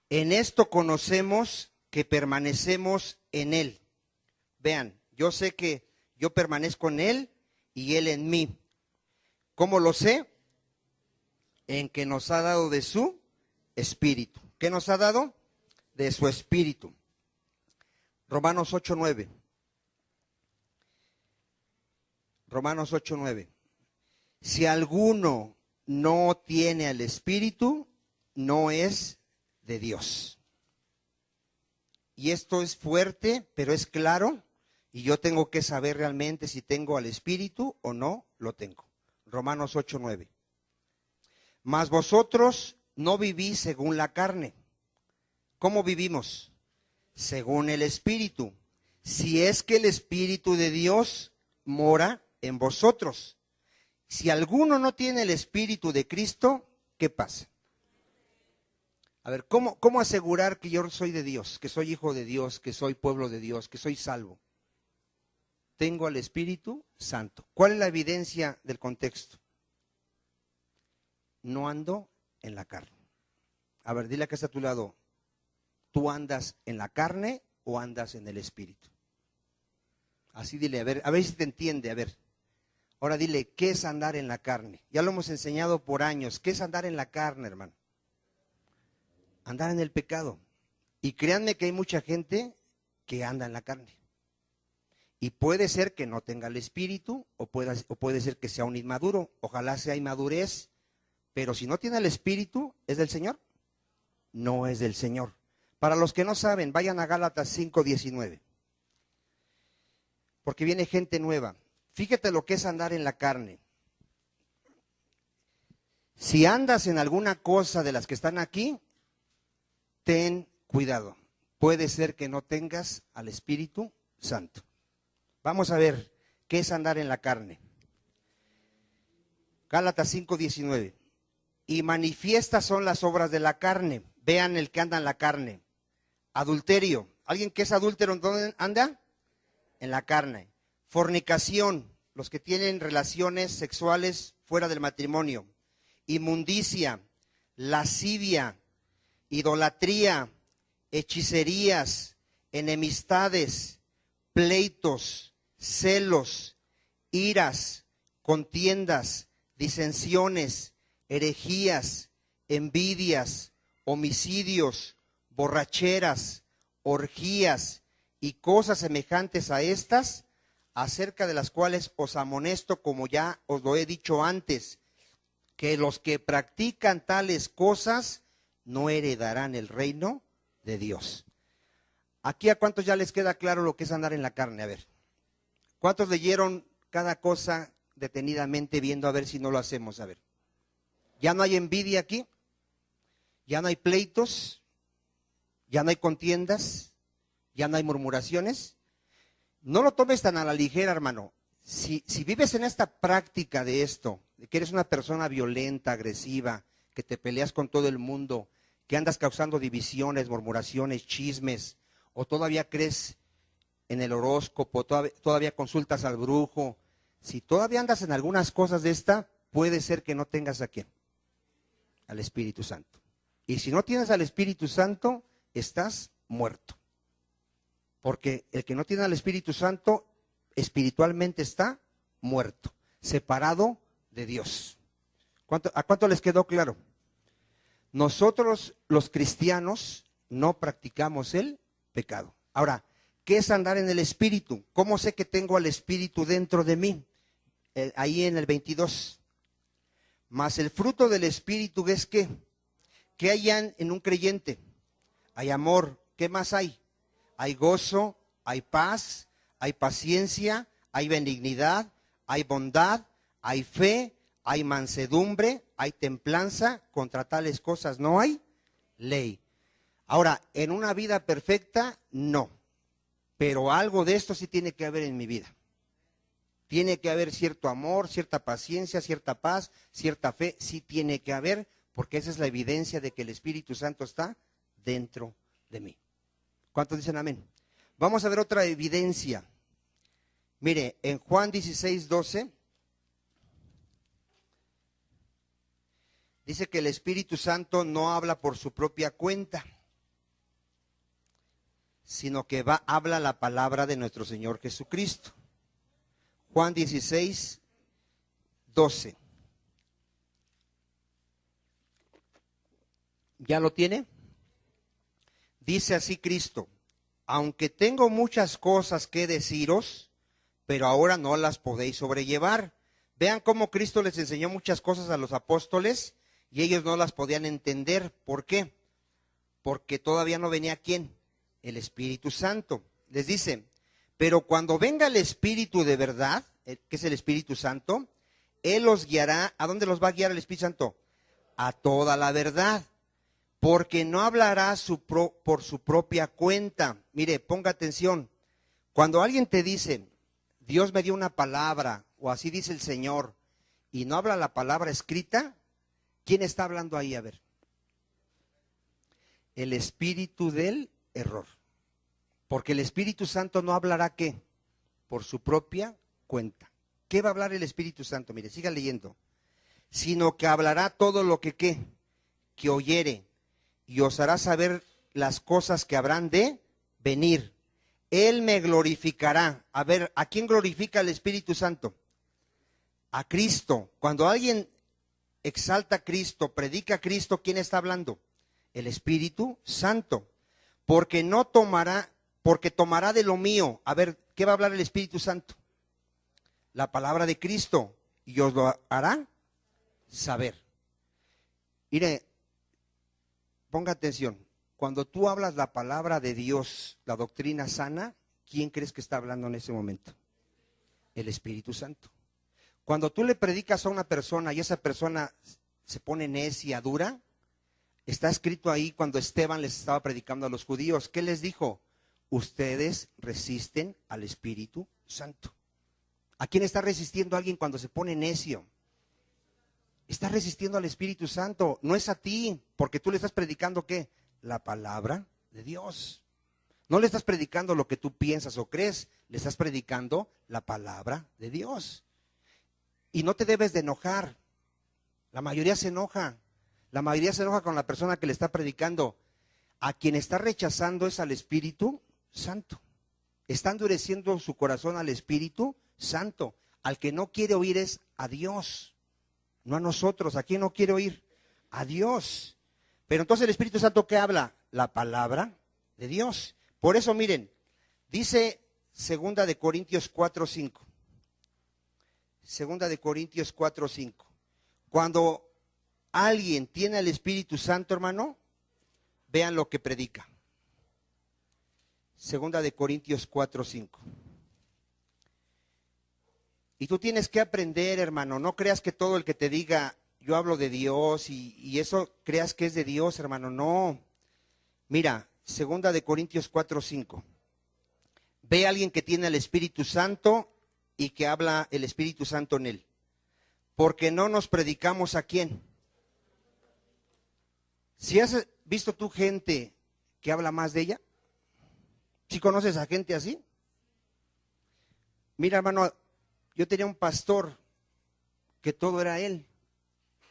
S2: en esto conocemos que permanecemos en Él. Vean, yo sé que yo permanezco en Él y Él en mí. ¿Cómo lo sé? En que nos ha dado de su Espíritu. ¿Qué nos ha dado? De su Espíritu. Romanos 8:9. Romanos 8:9. Si alguno no tiene al Espíritu, no es de Dios. Y esto es fuerte, pero es claro, y yo tengo que saber realmente si tengo al Espíritu o no lo tengo. Romanos 8:9. Mas vosotros no vivís según la carne. ¿Cómo vivimos? Según el Espíritu. Si es que el Espíritu de Dios mora en vosotros. Si alguno no tiene el Espíritu de Cristo, ¿qué pasa? A ver, ¿cómo asegurar que yo soy de Dios, que soy hijo de Dios, que soy pueblo de Dios, que soy salvo? Tengo al Espíritu Santo. ¿Cuál es la evidencia del contexto? No ando en la carne. A ver, dile a que está a tu lado, ¿tú andas en la carne o andas en el Espíritu? Así dile, a ver si te entiende, a ver. Ahora dile, ¿qué es andar en la carne? Ya lo hemos enseñado por años. ¿Qué es andar en la carne, hermano? Andar en el pecado. Y créanme que hay mucha gente que anda en la carne. Y puede ser que no tenga el Espíritu, o puede ser que sea un inmaduro. Ojalá sea inmadurez, pero si no tiene el Espíritu, ¿es del Señor? No es del Señor. Para los que no saben, vayan a Gálatas 5:19. Porque viene gente nueva. Fíjate lo que es andar en la carne. Si andas en alguna cosa de las que están aquí, ten cuidado. Puede ser que no tengas al Espíritu Santo. Vamos a ver qué es andar en la carne. Gálatas 5:19. Y manifiestas son las obras de la carne. Vean el que anda en la carne. Adulterio. ¿Alguien que es adúltero dónde anda? En la carne. Fornicación. Los que tienen relaciones sexuales fuera del matrimonio. Inmundicia. Lascivia. Idolatría. Hechicerías. Enemistades. Pleitos. Celos. Iras. Contiendas. Disensiones. Herejías. Envidias. Homicidios. Borracheras. Orgías. Y cosas semejantes a estas, acerca de las cuales os amonesto, como ya os lo he dicho antes, que los que practican tales cosas no heredarán el reino de Dios. Aquí, ¿a cuántos ya les queda claro lo que es andar en la carne? A ver, ¿cuántos leyeron cada cosa detenidamente viendo a ver si no lo hacemos? A ver, ¿ya no hay envidia aquí? ¿Ya no hay pleitos? ¿Ya no hay contiendas? ¿Ya no hay murmuraciones? No lo tomes tan a la ligera, hermano. Si vives en esta práctica de esto, de que eres una persona violenta, agresiva, que te peleas con todo el mundo, que andas causando divisiones, murmuraciones, chismes, o todavía crees en el horóscopo, todavía consultas al brujo, si todavía andas en algunas cosas de esta, puede ser que no tengas a quién, al Espíritu Santo. Y si no tienes al Espíritu Santo, estás muerto. Porque el que no tiene al Espíritu Santo, espiritualmente está muerto, separado de Dios. ¿A cuánto les quedó claro? Nosotros los cristianos no practicamos el pecado. Ahora, ¿qué es andar en el Espíritu? ¿Cómo sé que tengo al Espíritu dentro de mí? Ahí en el 22. Mas el fruto del Espíritu es ¿qué? ¿Qué hay en un creyente? Hay amor. ¿Qué más hay? Hay gozo, hay paz, hay paciencia, hay benignidad, hay bondad, hay fe, hay mansedumbre, hay templanza. Contra tales cosas no hay ley. Ahora, en una vida perfecta, no. Pero algo de esto sí tiene que haber en mi vida. Tiene que haber cierto amor, cierta paciencia, cierta paz, cierta fe. Sí tiene que haber, porque esa es la evidencia de que el Espíritu Santo está dentro de mí. ¿Cuántos dicen amén? Vamos a ver otra evidencia. Mire, en Juan 16:12 dice que el Espíritu Santo no habla por su propia cuenta, sino que habla la palabra de nuestro Señor Jesucristo. Juan 16:12. ¿Ya lo tiene? Dice así Cristo: aunque tengo muchas cosas que deciros, pero ahora no las podéis sobrellevar. Vean cómo Cristo les enseñó muchas cosas a los apóstoles y ellos no las podían entender. ¿Por qué? Porque todavía no venía ¿quién? El Espíritu Santo. Les dice, pero cuando venga el Espíritu de verdad, que es el Espíritu Santo, Él los guiará. ¿A dónde los va a guiar el Espíritu Santo? A toda la verdad. Porque no hablará por su propia cuenta. Mire, ponga atención. Cuando alguien te dice, Dios me dio una palabra, o así dice el Señor, y no habla la palabra escrita, ¿quién está hablando ahí? A ver. El espíritu del error. Porque el Espíritu Santo no hablará ¿qué? Por su propia cuenta. ¿Qué va a hablar el Espíritu Santo? Mire, siga leyendo. Sino que hablará todo lo que ¿qué? Que oyere, y os hará saber las cosas que habrán de venir. Él me glorificará. A ver, ¿a quién glorifica el Espíritu Santo? A Cristo. Cuando alguien exalta a Cristo, predica a Cristo, ¿quién está hablando? El Espíritu Santo. Porque tomará de lo mío. A ver, ¿qué va a hablar el Espíritu Santo? La palabra de Cristo. Y os lo hará saber. Mire, ponga atención. Cuando tú hablas la palabra de Dios, la doctrina sana, ¿quién crees que está hablando en ese momento? El Espíritu Santo. Cuando tú le predicas a una persona y esa persona se pone necia, dura, está escrito ahí cuando Esteban les estaba predicando a los judíos. ¿Qué les dijo? Ustedes resisten al Espíritu Santo. ¿A quién está resistiendo alguien cuando se pone necio? Está resistiendo al Espíritu Santo. No es a ti, porque tú le estás predicando ¿qué? La palabra de Dios. No le estás predicando lo que tú piensas o crees, le estás predicando la palabra de Dios. Y no te debes de enojar. La mayoría se enoja. La mayoría se enoja con la persona que le está predicando. A quien está rechazando es al Espíritu Santo. Está endureciendo su corazón al Espíritu Santo. Al que no quiere oír es a Dios. No a nosotros. ¿A quién no quiere oír? A Dios. Pero entonces el Espíritu Santo, ¿qué habla? La palabra de Dios. Por eso miren, dice 2 de Corintios 4:5. 2 de Corintios 4:5. Cuando alguien tiene el Espíritu Santo, hermano, vean lo que predica. 2 de Corintios 4:5. Y tú tienes que aprender, hermano, no creas que todo el que te diga, yo hablo de Dios y eso creas que es de Dios, hermano, no. Mira, 2 de Corintios 4:5. Ve a alguien que tiene el Espíritu Santo y que habla el Espíritu Santo en él. Porque no nos predicamos a quién. Si has visto tú gente que habla más de ella, ¿sí conoces a gente así? Mira, hermano, yo tenía un pastor que todo era él,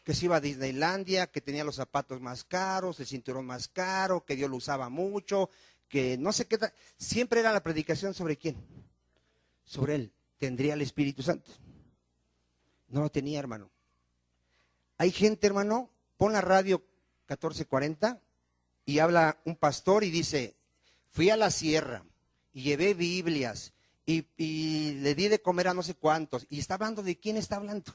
S2: que se iba a Disneylandia, que tenía los zapatos más caros, el cinturón más caro, que Dios lo usaba mucho, que no sé qué, siempre era la predicación sobre quién, sobre él. ¿Tendría el Espíritu Santo? No lo tenía, hermano. Hay gente, hermano, pon la radio 1440 y habla un pastor y dice, fui a la sierra y llevé Biblias y le di de comer a no sé cuántos. Y está hablando de quién está hablando.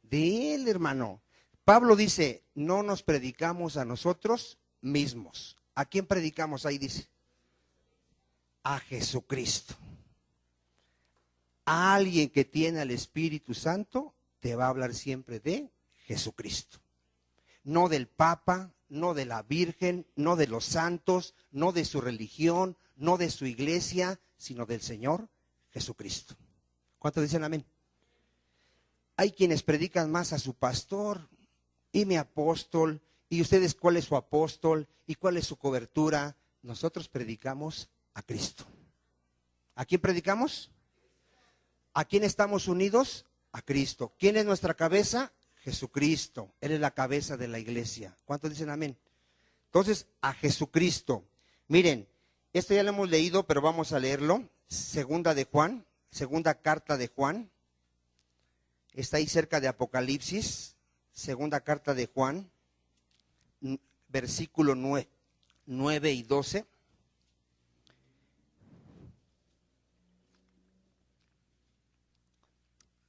S2: De él, hermano. Pablo dice, no nos predicamos a nosotros mismos. ¿A quién predicamos? Ahí dice, a Jesucristo. A alguien que tiene al Espíritu Santo te va a hablar siempre de Jesucristo. No del Papa, no de la Virgen, no de los santos, no de su religión, no de su iglesia, sino del Señor Jesucristo. ¿Cuántos dicen amén? Hay quienes predican más a su pastor y mi apóstol, y ustedes cuál es su apóstol y cuál es su cobertura. Nosotros predicamos a Cristo. ¿A quién predicamos? ¿A quién estamos unidos? A Cristo. ¿Quién es nuestra cabeza? Jesucristo. Él es la cabeza de la iglesia. ¿Cuántos dicen amén? Entonces, a Jesucristo. Miren, esto ya lo hemos leído, pero vamos a leerlo. Segunda de Juan, segunda carta de Juan. Está ahí cerca de Apocalipsis. Segunda carta de Juan, versículo 9 y 12.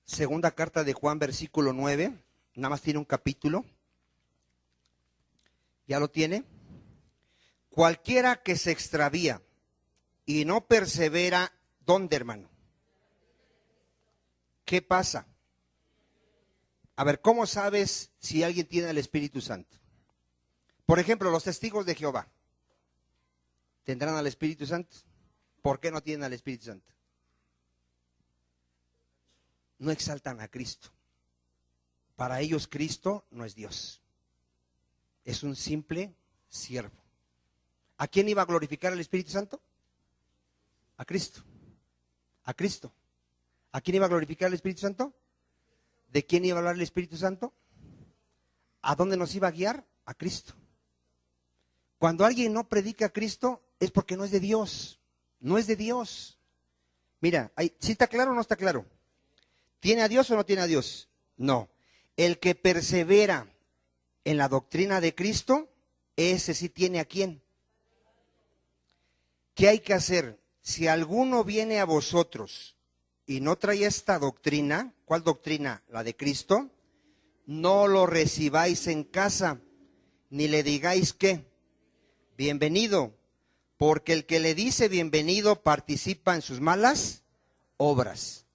S2: Segunda carta de Juan, versículo 9. Nada más tiene un capítulo. ¿Ya lo tiene? Cualquiera que se extravía y no persevera, ¿dónde, hermano? ¿Qué pasa? A ver, ¿cómo sabes si alguien tiene el Espíritu Santo? Por ejemplo, los testigos de Jehová. ¿Tendrán al Espíritu Santo? ¿Por qué no tienen al Espíritu Santo? No exaltan a Cristo. Para ellos Cristo no es Dios. Es un simple siervo. ¿A quién iba a glorificar el Espíritu Santo? A Cristo. A Cristo. ¿A quién iba a glorificar el Espíritu Santo? ¿De quién iba a hablar el Espíritu Santo? ¿A dónde nos iba a guiar? A Cristo. Cuando alguien no predica a Cristo es porque no es de Dios. No es de Dios. Mira, ¿sí está claro o no está claro? ¿Tiene a Dios o no tiene a Dios? No. El que persevera en la doctrina de Cristo, ese sí tiene a quién. ¿Qué hay que hacer? Si alguno viene a vosotros y no trae esta doctrina, ¿cuál doctrina? La de Cristo. No lo recibáis en casa, ni le digáis ¿qué? Bienvenido, porque el que le dice bienvenido participa en sus malas obras.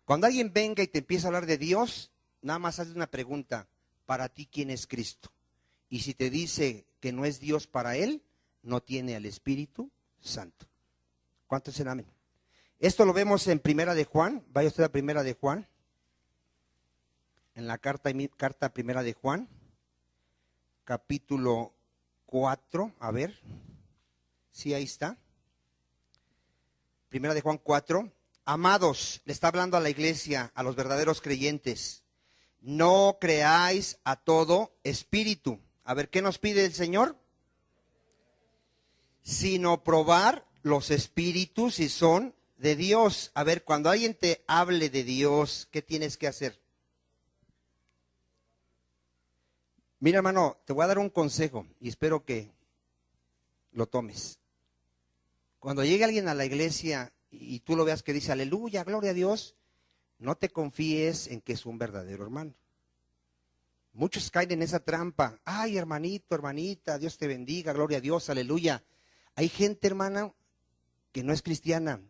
S2: Cuando alguien venga y te empieza a hablar de Dios, nada más hazle una pregunta, ¿para ti quién es Cristo? Y si te dice que no es Dios para él, no tiene al Espíritu Santo. ¿Cuántos dicen amén? Esto lo vemos en Primera de Juan. Vaya usted a Primera de Juan. En la carta Primera de Juan, capítulo 4. A ver, sí, ahí está. Primera de Juan 4. Amados, le está hablando a la iglesia, a los verdaderos creyentes. No creáis a todo espíritu. A ver, ¿qué nos pide el Señor? Sino probar los espíritus si son de Dios. A ver, cuando alguien te hable de Dios, ¿qué tienes que hacer? Mira, hermano, te voy a dar un consejo y espero que lo tomes. Cuando llegue alguien a la iglesia y tú lo veas que dice aleluya, gloria a Dios, no te confíes en que es un verdadero hermano. Muchos caen en esa trampa. Ay, hermanito, hermanita, Dios te bendiga, gloria a Dios, aleluya. Hay gente, hermana, que no es cristiana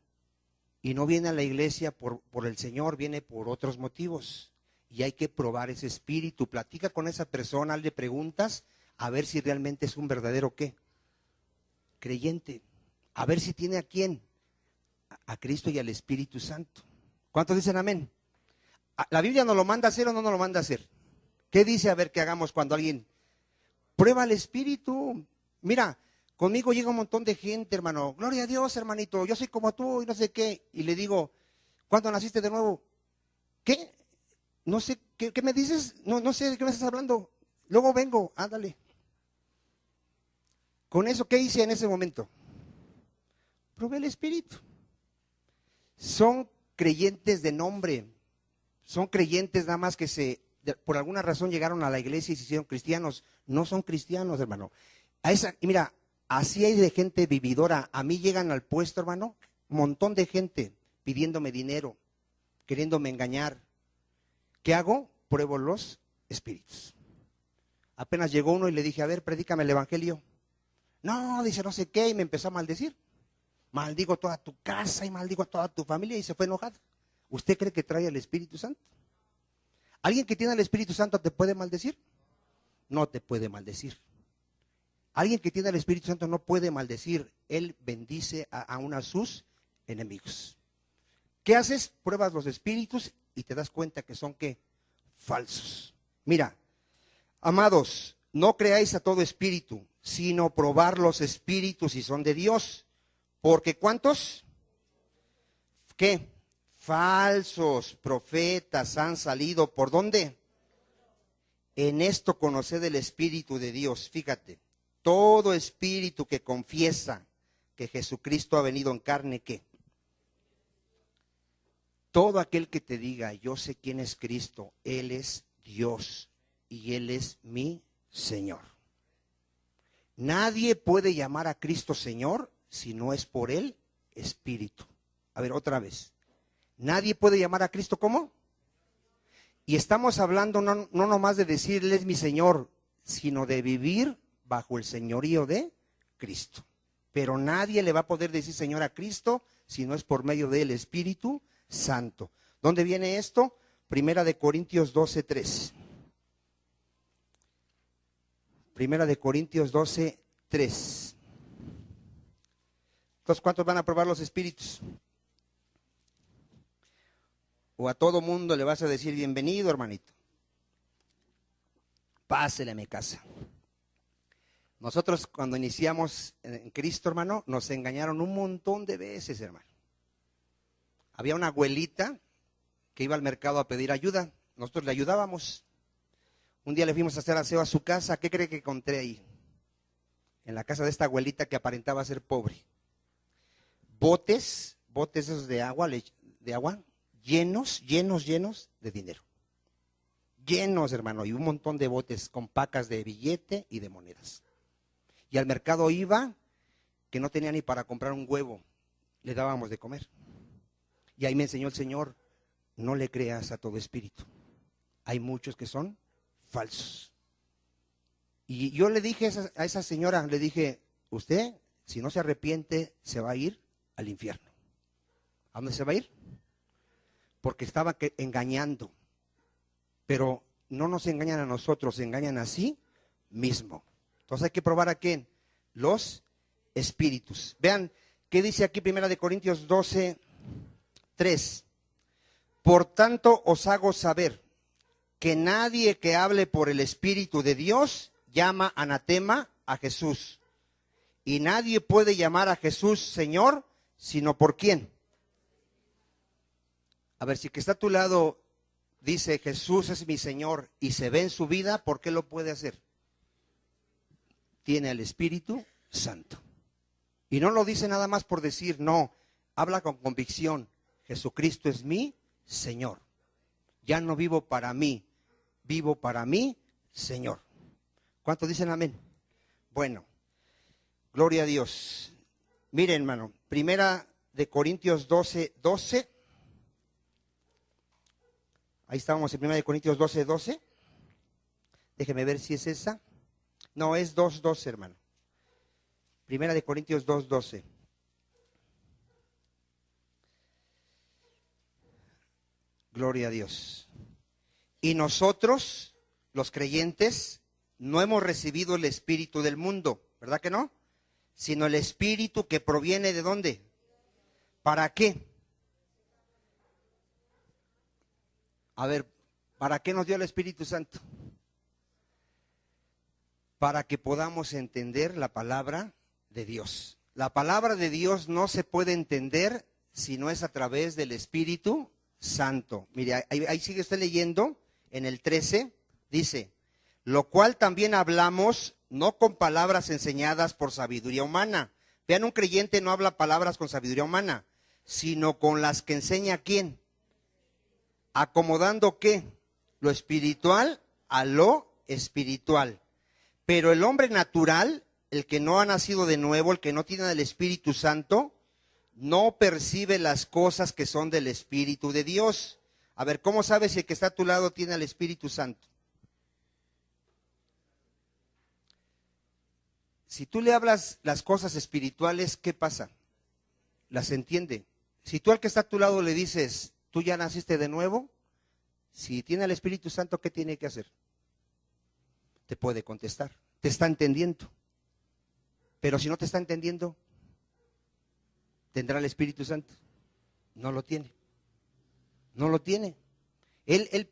S2: y no viene a la iglesia por el Señor, viene por otros motivos. Y hay que probar ese espíritu. Platica con esa persona, le preguntas a ver si realmente es un verdadero ¿qué? Creyente. A ver si tiene a quién. A Cristo y al Espíritu Santo. ¿Cuántos dicen amén? ¿La Biblia nos lo manda a hacer o no nos lo manda a hacer? ¿Qué dice a ver que hagamos cuando alguien prueba el Espíritu? Mira, conmigo llega un montón de gente, hermano. Gloria a Dios, hermanito, yo soy como tú y no sé qué. Y le digo, ¿cuándo naciste de nuevo? ¿Qué? No sé, ¿qué me dices? No sé de qué me estás hablando. Luego vengo, ándale. Con eso, ¿qué hice en ese momento? Probé el Espíritu. Son creyentes de nombre. Son creyentes nada más que por alguna razón llegaron a la iglesia y se hicieron cristianos. No son cristianos, hermano. Y mira, así hay de gente vividora. A mí llegan al puesto, hermano, un montón de gente pidiéndome dinero, queriéndome engañar. ¿Qué hago? Pruebo los espíritus. Apenas llegó uno y le dije, a ver, predícame el evangelio. No, dice no sé qué, y me empezó a maldecir. Maldigo toda tu casa y maldigo a toda tu familia, y se fue enojado. ¿Usted cree que trae el Espíritu Santo? ¿Alguien que tiene el Espíritu Santo te puede maldecir? No te puede maldecir. Alguien que tiene el Espíritu Santo no puede maldecir. Él bendice aún a sus enemigos. ¿Qué haces? Pruebas los espíritus y te das cuenta que son ¿qué? Falsos. Mira, amados, no creáis a todo espíritu, sino probar los espíritus si son de Dios. Porque ¿cuántos? ¿Qué? Falsos profetas han salido. ¿Por dónde? En esto conoced el Espíritu de Dios. Fíjate, todo espíritu que confiesa que Jesucristo ha venido en carne, ¿qué? Todo aquel que te diga, yo sé quién es Cristo, Él es Dios y Él es mi Señor. Nadie puede llamar a Cristo Señor si no es por el Espíritu. A ver, otra vez. Nadie puede llamar a Cristo ¿cómo? Y estamos hablando no nomás de decir Él es mi Señor, sino de vivir bajo el señorío de Cristo. Pero nadie le va a poder decir Señor a Cristo si no es por medio del Espíritu Santo. ¿Dónde viene esto? Primera de Corintios 12:3. Primera de Corintios 12:3. Entonces, ¿cuántos van a probar los espíritus? O a todo mundo le vas a decir bienvenido, hermanito. Pásele a mi casa. Nosotros cuando iniciamos en Cristo, hermano, nos engañaron un montón de veces, hermano. Había una abuelita que iba al mercado a pedir ayuda. Nosotros le ayudábamos. Un día le fuimos a hacer aseo a su casa. ¿Qué cree que encontré ahí? En la casa de esta abuelita que aparentaba ser pobre. Botes esos de agua, llenos de dinero. Llenos, hermano, y un montón de botes con pacas de billete y de monedas. Y al mercado iba, que no tenía ni para comprar un huevo, le dábamos de comer. Y ahí me enseñó el Señor, no le creas a todo espíritu. Hay muchos que son falsos. Y yo le dije a esa señora, le dije, usted, si no se arrepiente, se va a ir al infierno. ¿A dónde se va a ir? Porque estaba engañando. Pero no nos engañan a nosotros, se engañan a sí mismo. Entonces hay que probar a quién, los espíritus. Vean, ¿qué dice aquí 1 Corintios 12:3? Por tanto os hago saber que nadie que hable por el Espíritu de Dios llama anatema a Jesús. Y nadie puede llamar a Jesús Señor, sino por quién. A ver, si que está a tu lado dice Jesús es mi Señor y se ve en su vida, ¿por qué lo puede hacer? Tiene el Espíritu Santo. Y no lo dice nada más por decir, no, habla con convicción. Jesucristo es mi Señor. Ya no vivo para mí, vivo para mí, Señor. ¿Cuántos dicen amén? Bueno, gloria a Dios. Miren, hermano, 1 Corintios 12:12. Ahí estábamos en 1 Corintios 12:12. Déjeme ver si es esa. No, es 2:12, hermano. 1 Corintios 2:12. Gloria a Dios. Y nosotros, los creyentes, no hemos recibido el espíritu del mundo, ¿verdad que no? Sino el espíritu que proviene ¿de dónde? ¿Para qué? A ver, ¿para qué nos dio el Espíritu Santo? Para que podamos entender la palabra de Dios. La palabra de Dios no se puede entender si no es a través del Espíritu Santo. Mire, ahí sigue usted leyendo, en el 13, dice, lo cual también hablamos no con palabras enseñadas por sabiduría humana. Vean, un creyente no habla palabras con sabiduría humana, sino con las que enseña ¿quién? Acomodando ¿qué? Lo espiritual a lo espiritual. Pero el hombre natural el que no ha nacido de nuevo, el que no tiene el Espíritu Santo, no percibe las cosas que son del Espíritu de Dios. A ver, ¿cómo sabes si el que está a tu lado tiene el Espíritu Santo? Si tú le hablas las cosas espirituales, ¿qué pasa? Las entiende. Si tú al que está a tu lado le dices, ¿tú ya naciste de nuevo? Si tiene el Espíritu Santo, ¿qué tiene que hacer? Te puede contestar. Te está entendiendo. Pero si no te está entendiendo, ¿tendrá el Espíritu Santo? No lo tiene. No lo tiene. Él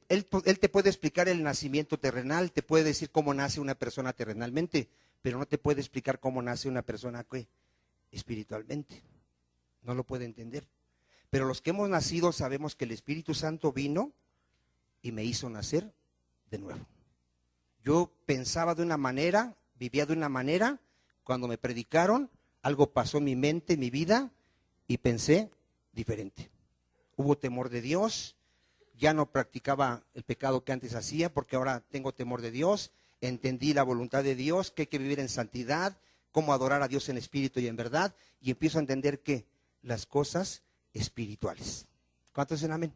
S2: te puede explicar el nacimiento terrenal, te puede decir cómo nace una persona terrenalmente, pero no te puede explicar cómo nace una persona espiritualmente. No lo puede entender. Pero los que hemos nacido sabemos que el Espíritu Santo vino y me hizo nacer de nuevo. Yo pensaba de una manera, vivía de una manera, cuando me predicaron, algo pasó en mi mente, en mi vida, y pensé diferente. Hubo temor de Dios, ya no practicaba el pecado que antes hacía, porque ahora tengo temor de Dios, entendí la voluntad de Dios, que hay que vivir en santidad, cómo adorar a Dios en espíritu y en verdad, y empiezo a entender que las cosas espirituales. ¿Cuántos dicen amén?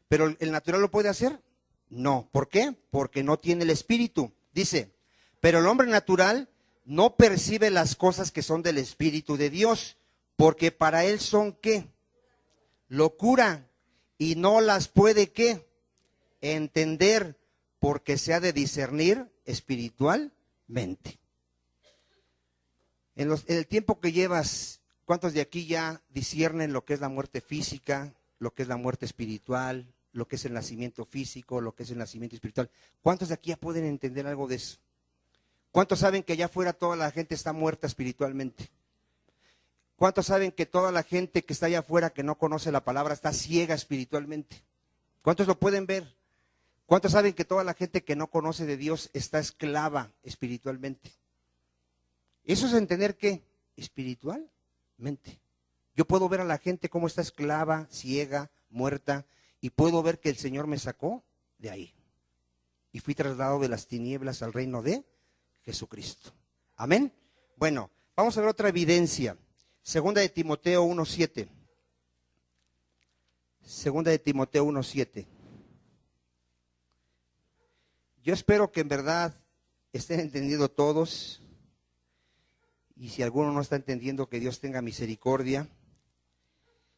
S2: ¿Pero el natural lo puede hacer? No. ¿Por qué? Porque no tiene el Espíritu. Dice, pero el hombre natural no percibe las cosas que son del Espíritu de Dios, porque para él son ¿qué? Locura, y no las puede ¿qué? Entender, porque se ha de discernir espiritualmente. En el tiempo que llevas, ¿cuántos de aquí ya disciernen lo que es la muerte física, lo que es la muerte espiritual, lo que es el nacimiento físico, lo que es el nacimiento espiritual? ¿Cuántos de aquí ya pueden entender algo de eso? ¿Cuántos saben que allá afuera toda la gente está muerta espiritualmente? ¿Cuántos saben que toda la gente que está allá afuera que no conoce la palabra está ciega espiritualmente? ¿Cuántos lo pueden ver? ¿Cuántos saben que toda la gente que no conoce de Dios está esclava espiritualmente? Eso es entender ¿qué? Espiritualmente. Yo puedo ver a la gente cómo está esclava, ciega, muerta, y puedo ver que el Señor me sacó de ahí. Y fui trasladado de las tinieblas al reino de Jesucristo. Amén. Bueno, vamos a ver otra evidencia. Segunda de Timoteo 1:7. Segunda de Timoteo 1:7. Yo espero que en verdad estén entendiendo todos. Y si alguno no está entendiendo, que Dios tenga misericordia.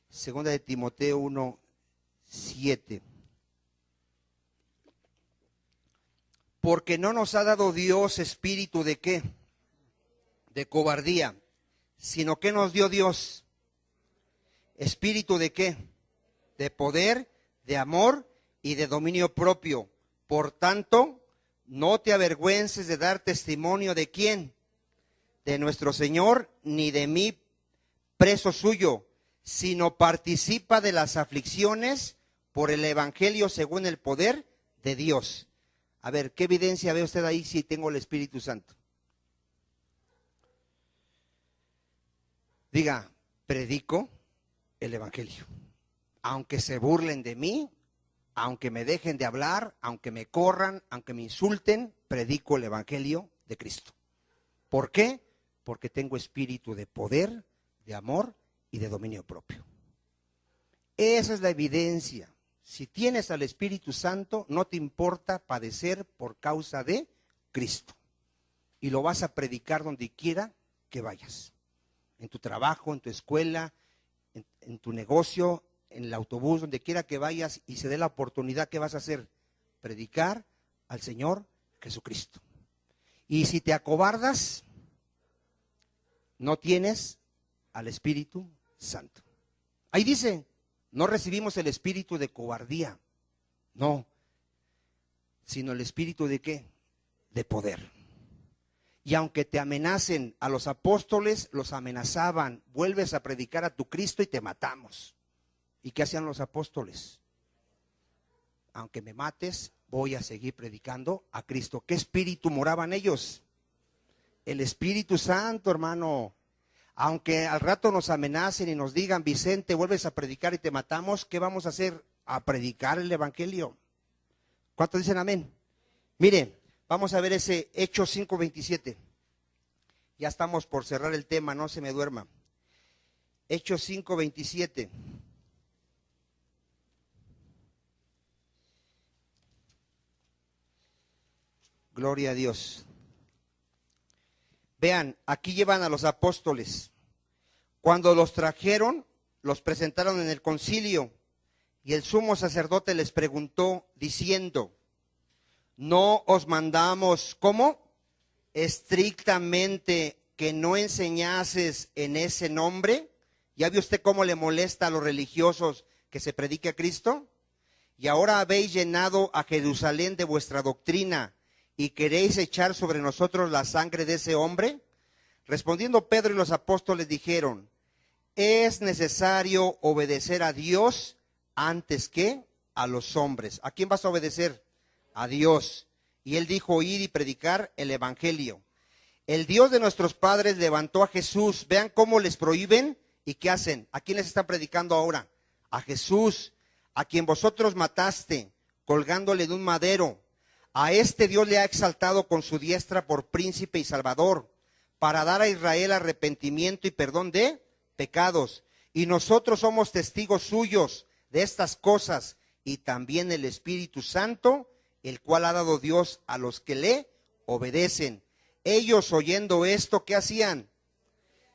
S2: Segunda de Timoteo 1:7. Porque no nos ha dado Dios espíritu de ¿qué? De cobardía, sino que nos dio Dios espíritu de ¿qué? De poder, de amor y de dominio propio. Por tanto, no te avergüences de dar testimonio de ¿quién? De nuestro Señor, ni de mí, preso suyo, sino participa de las aflicciones por el evangelio según el poder de Dios. A ver, ¿qué evidencia ve usted ahí si tengo el Espíritu Santo? Diga, predico el evangelio. Aunque se burlen de mí, aunque me dejen de hablar, aunque me corran, aunque me insulten, predico el evangelio de Cristo. ¿Por qué? Porque tengo espíritu de poder, de amor y de dominio propio. Esa es la evidencia. Si tienes al Espíritu Santo, no te importa padecer por causa de Cristo. Y lo vas a predicar donde quiera que vayas. En tu trabajo, en tu escuela, en tu negocio, en el autobús, donde quiera que vayas y se dé la oportunidad, ¿qué vas a hacer? Predicar al Señor Jesucristo. Y si te acobardas, no tienes al Espíritu Santo. Ahí dice, no recibimos el espíritu de cobardía, no, sino el espíritu de ¿qué? De poder. Y aunque te amenacen, a los apóstoles los amenazaban, vuelves a predicar a tu Cristo y te matamos. ¿Y qué hacían los apóstoles? Aunque me mates, voy a seguir predicando a Cristo. ¿Qué espíritu moraban ellos? El Espíritu Santo, hermano. Aunque al rato nos amenacen y nos digan, Vicente, vuelves a predicar y te matamos, ¿qué vamos a hacer? A predicar el evangelio. ¿Cuántos dicen amén? Mire, vamos a ver ese Hechos 5:27. Ya estamos por cerrar el tema, no se me duerma. Hechos 5:27. Gloria a Dios. Vean, aquí llevan a los apóstoles. Cuando los trajeron, los presentaron en el concilio y el sumo sacerdote les preguntó diciendo, ¿no os mandamos, cómo? Estrictamente que no enseñases en ese nombre. ¿Ya vio usted cómo le molesta a los religiosos que se predique a Cristo? Y ahora habéis llenado a Jerusalén de vuestra doctrina y queréis echar sobre nosotros la sangre de ese hombre. Respondiendo Pedro y los apóstoles dijeron, es necesario obedecer a Dios antes que a los hombres. ¿A quién vas a obedecer? A Dios. Y él dijo, ir y predicar el evangelio. El Dios de nuestros padres levantó a Jesús. Vean cómo les prohíben y qué hacen. ¿A quién les están predicando ahora? A Jesús, a quien vosotros mataste, colgándole de un madero. A este Dios le ha exaltado con su diestra por príncipe y salvador, para dar a Israel arrepentimiento y perdón de pecados. Y nosotros somos testigos suyos de estas cosas, y también el Espíritu Santo, el cual ha dado Dios a los que le obedecen. Ellos oyendo esto, ¿qué hacían?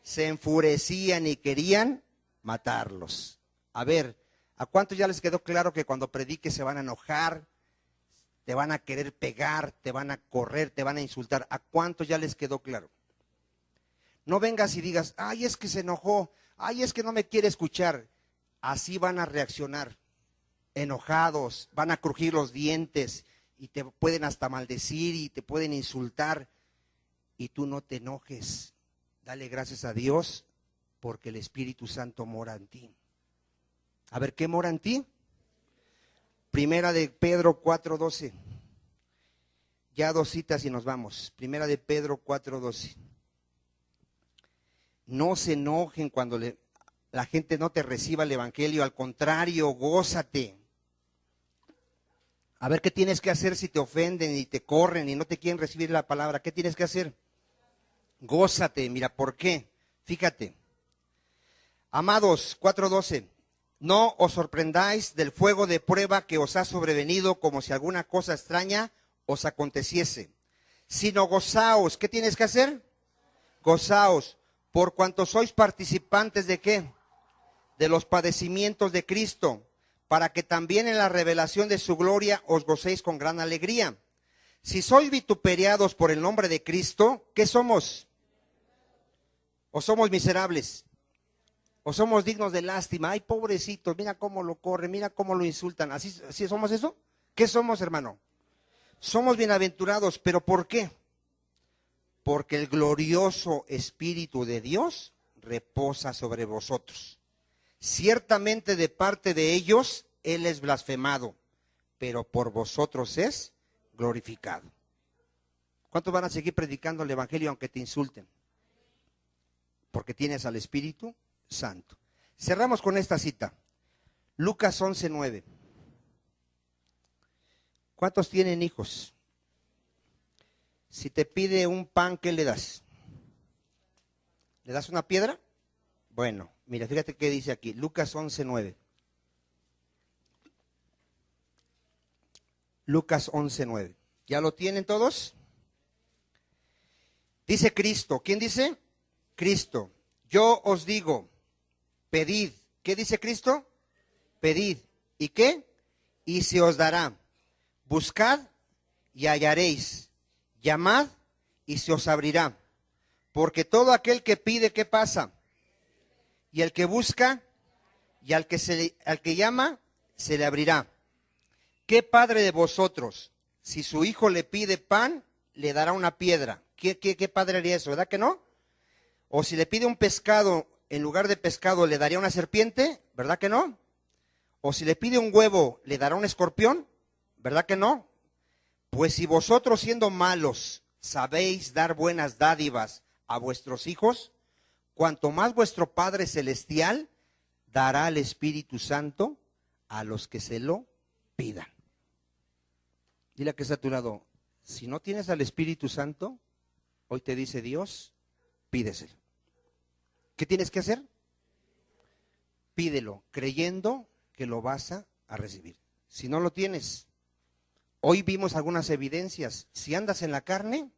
S2: Se enfurecían y querían matarlos. A ver, ¿a cuántos ya les quedó claro que cuando prediques se van a enojar? Te van a querer pegar, te van a correr, te van a insultar. ¿A cuántos ya les quedó claro? No vengas y digas, ay, es que se enojó, ay, es que no me quiere escuchar. Así van a reaccionar, enojados, van a crujir los dientes y te pueden hasta maldecir y te pueden insultar. Y tú no te enojes, dale gracias a Dios porque el Espíritu Santo mora en ti. A ver, ¿qué mora en ti? Primera de Pedro 4:12. Ya dos citas y nos vamos. Primera de Pedro 4:12. No se enojen cuando la gente no te reciba el evangelio, al contrario, gózate. A ver, ¿qué tienes que hacer si te ofenden y te corren y no te quieren recibir la palabra? ¿Qué tienes que hacer? Gózate, mira, ¿por qué? Fíjate. Amados, 4:12. No os sorprendáis del fuego de prueba que os ha sobrevenido como si alguna cosa extraña os aconteciese, sino gozaos. ¿Qué tienes que hacer? Gozaos, por cuanto sois participantes ¿de qué? De los padecimientos de Cristo, para que también en la revelación de su gloria os gocéis con gran alegría. Si sois vituperiados por el nombre de Cristo, ¿qué somos? ¿O somos miserables? ¿O somos dignos de lástima? Ay, pobrecitos, mira cómo lo corren, mira cómo lo insultan. ¿Así somos eso? ¿Qué somos, hermano? Somos bienaventurados, ¿pero por qué? Porque el glorioso Espíritu de Dios reposa sobre vosotros. Ciertamente de parte de ellos Él es blasfemado, pero por vosotros es glorificado. ¿Cuántos van a seguir predicando el Evangelio aunque te insulten? Porque tienes al Espíritu Santo. Cerramos con esta cita. Lucas 11:9. ¿Cuántos tienen hijos? Si te pide un pan, ¿qué le das? ¿Le das una piedra? Bueno, mira, fíjate qué dice aquí. Lucas 11:9. Lucas 11:9. ¿Ya lo tienen todos? Dice Cristo. ¿Quién dice? Cristo. Yo os digo, pedid. ¿Qué dice Cristo? Pedid. ¿Y qué? Y se os dará. Buscad y hallaréis. Llamad y se os abrirá. Porque todo aquel que pide, ¿qué pasa? Y el que busca y al que llama, se le abrirá. ¿Qué padre de vosotros, si su hijo le pide pan, le dará una piedra? ¿Qué padre haría eso? ¿Verdad que no? O si le pide un pescado, en lugar de pescado, ¿le daría una serpiente? ¿Verdad que no? O si le pide un huevo, ¿le dará un escorpión? ¿Verdad que no? Pues si vosotros siendo malos sabéis dar buenas dádivas a vuestros hijos, cuanto más vuestro Padre Celestial dará al Espíritu Santo a los que se lo pidan. Dile a que está a tu lado, si no tienes al Espíritu Santo, hoy te dice Dios, pídeselo. ¿Qué tienes que hacer? Pídelo, creyendo que lo vas a recibir. Si no lo tienes, hoy vimos algunas evidencias. Si andas en la carne,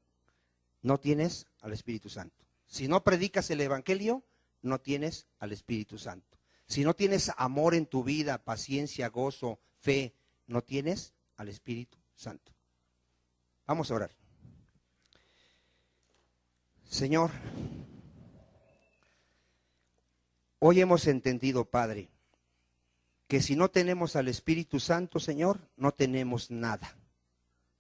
S2: no tienes al Espíritu Santo. Si no predicas el Evangelio, no tienes al Espíritu Santo. Si no tienes amor en tu vida, paciencia, gozo, fe, no tienes al Espíritu Santo. Vamos a orar. Señor, hoy hemos entendido, Padre, que si no tenemos al Espíritu Santo, Señor, no tenemos nada.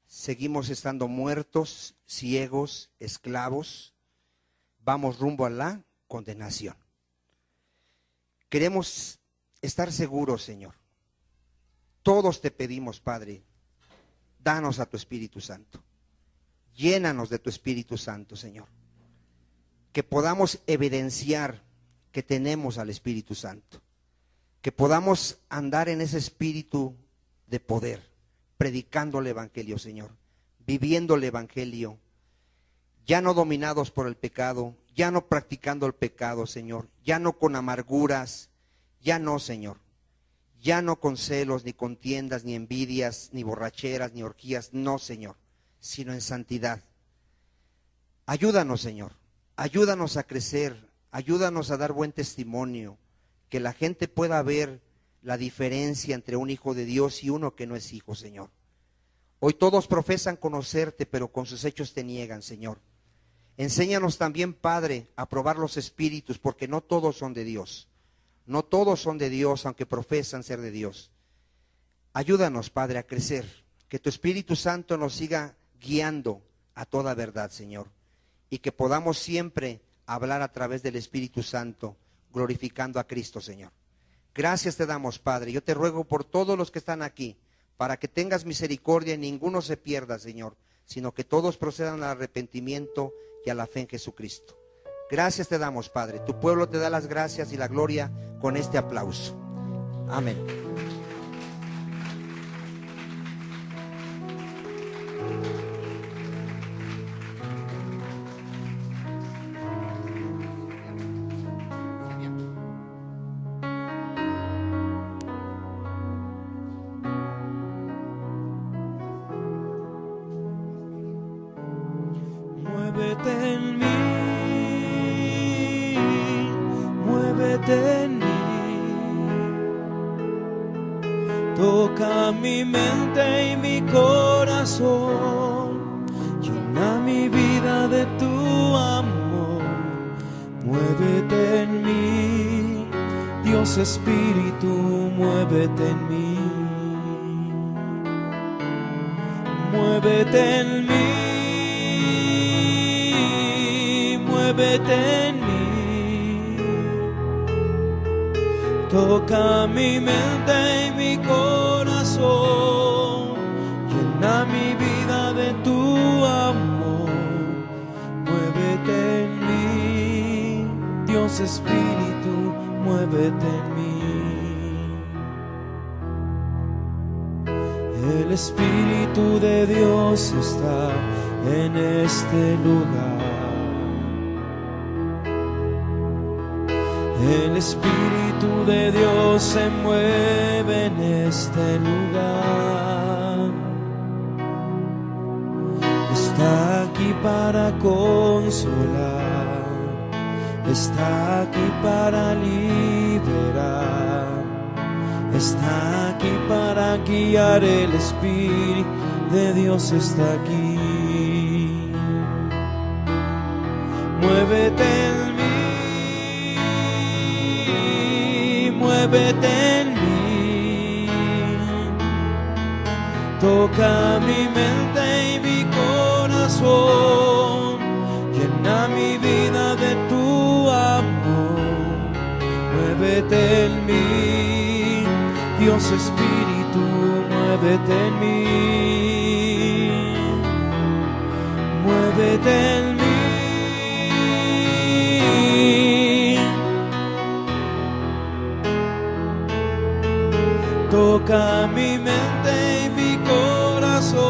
S2: Seguimos estando muertos, ciegos, esclavos. Vamos rumbo a la condenación. Queremos estar seguros, Señor. Todos te pedimos, Padre, danos a tu Espíritu Santo. Llénanos de tu Espíritu Santo, Señor. Que podamos evidenciar que tenemos al Espíritu Santo. Que podamos andar en ese espíritu de poder, predicando el Evangelio, Señor. Viviendo el Evangelio. Ya no dominados por el pecado, ya no practicando el pecado, Señor. Ya no con amarguras, ya no, Señor. Ya no con celos, ni contiendas, ni envidias, ni borracheras, ni orgías, no, Señor, sino en santidad. Ayúdanos, Señor, ayúdanos a crecer, ayúdanos a dar buen testimonio, que la gente pueda ver la diferencia entre un hijo de Dios y uno que no es hijo, Señor. Hoy todos profesan conocerte, pero con sus hechos te niegan, Señor. Enséñanos también, Padre, a probar los espíritus, porque no todos son de Dios. No todos son de Dios, aunque profesan ser de Dios. Ayúdanos, Padre, a crecer. Que tu Espíritu Santo nos siga guiando a toda verdad, Señor. Y que podamos siempre hablar a través del Espíritu Santo, glorificando a Cristo, Señor. Gracias te damos, Padre. Yo te ruego por todos los que están aquí, para que tengas misericordia y ninguno se pierda, Señor, sino que todos procedan al arrepentimiento y a la fe en Jesucristo. Gracias te damos, Padre. Tu pueblo te da las gracias y la gloria con este aplauso. Amén.
S1: Muévete en mí. Muévete en mí, toca mi mente y mi corazón, llena mi vida de tu amor. Muévete en mí, Dios Espíritu, muévete en mí. Muévete en mí, muévete en mí. Toca mi mente y mi corazón, llena mi vida de tu amor. Muévete en mí, Dios Espíritu, muévete en mí. El Espíritu de Dios está en este lugar. El Espíritu de Dios se mueve en este lugar. Está aquí para consolar, está aquí para liberar, está aquí para guiar. El Espíritu de Dios está aquí. Muévete en mí, muévete en mí, toca mi mente y mi corazón, llena mi vida de tu amor. Muévete en mí, Dios Espíritu, muévete en mí. Muévete en mí. Toca mi mente y mi corazón,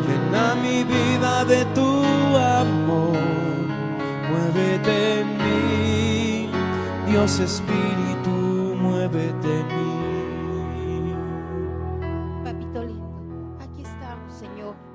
S1: llena mi vida de tu amor. muévete en mí, Dios Espíritu, muévete en mí.
S3: Papito lindo, aquí estamos, Señor.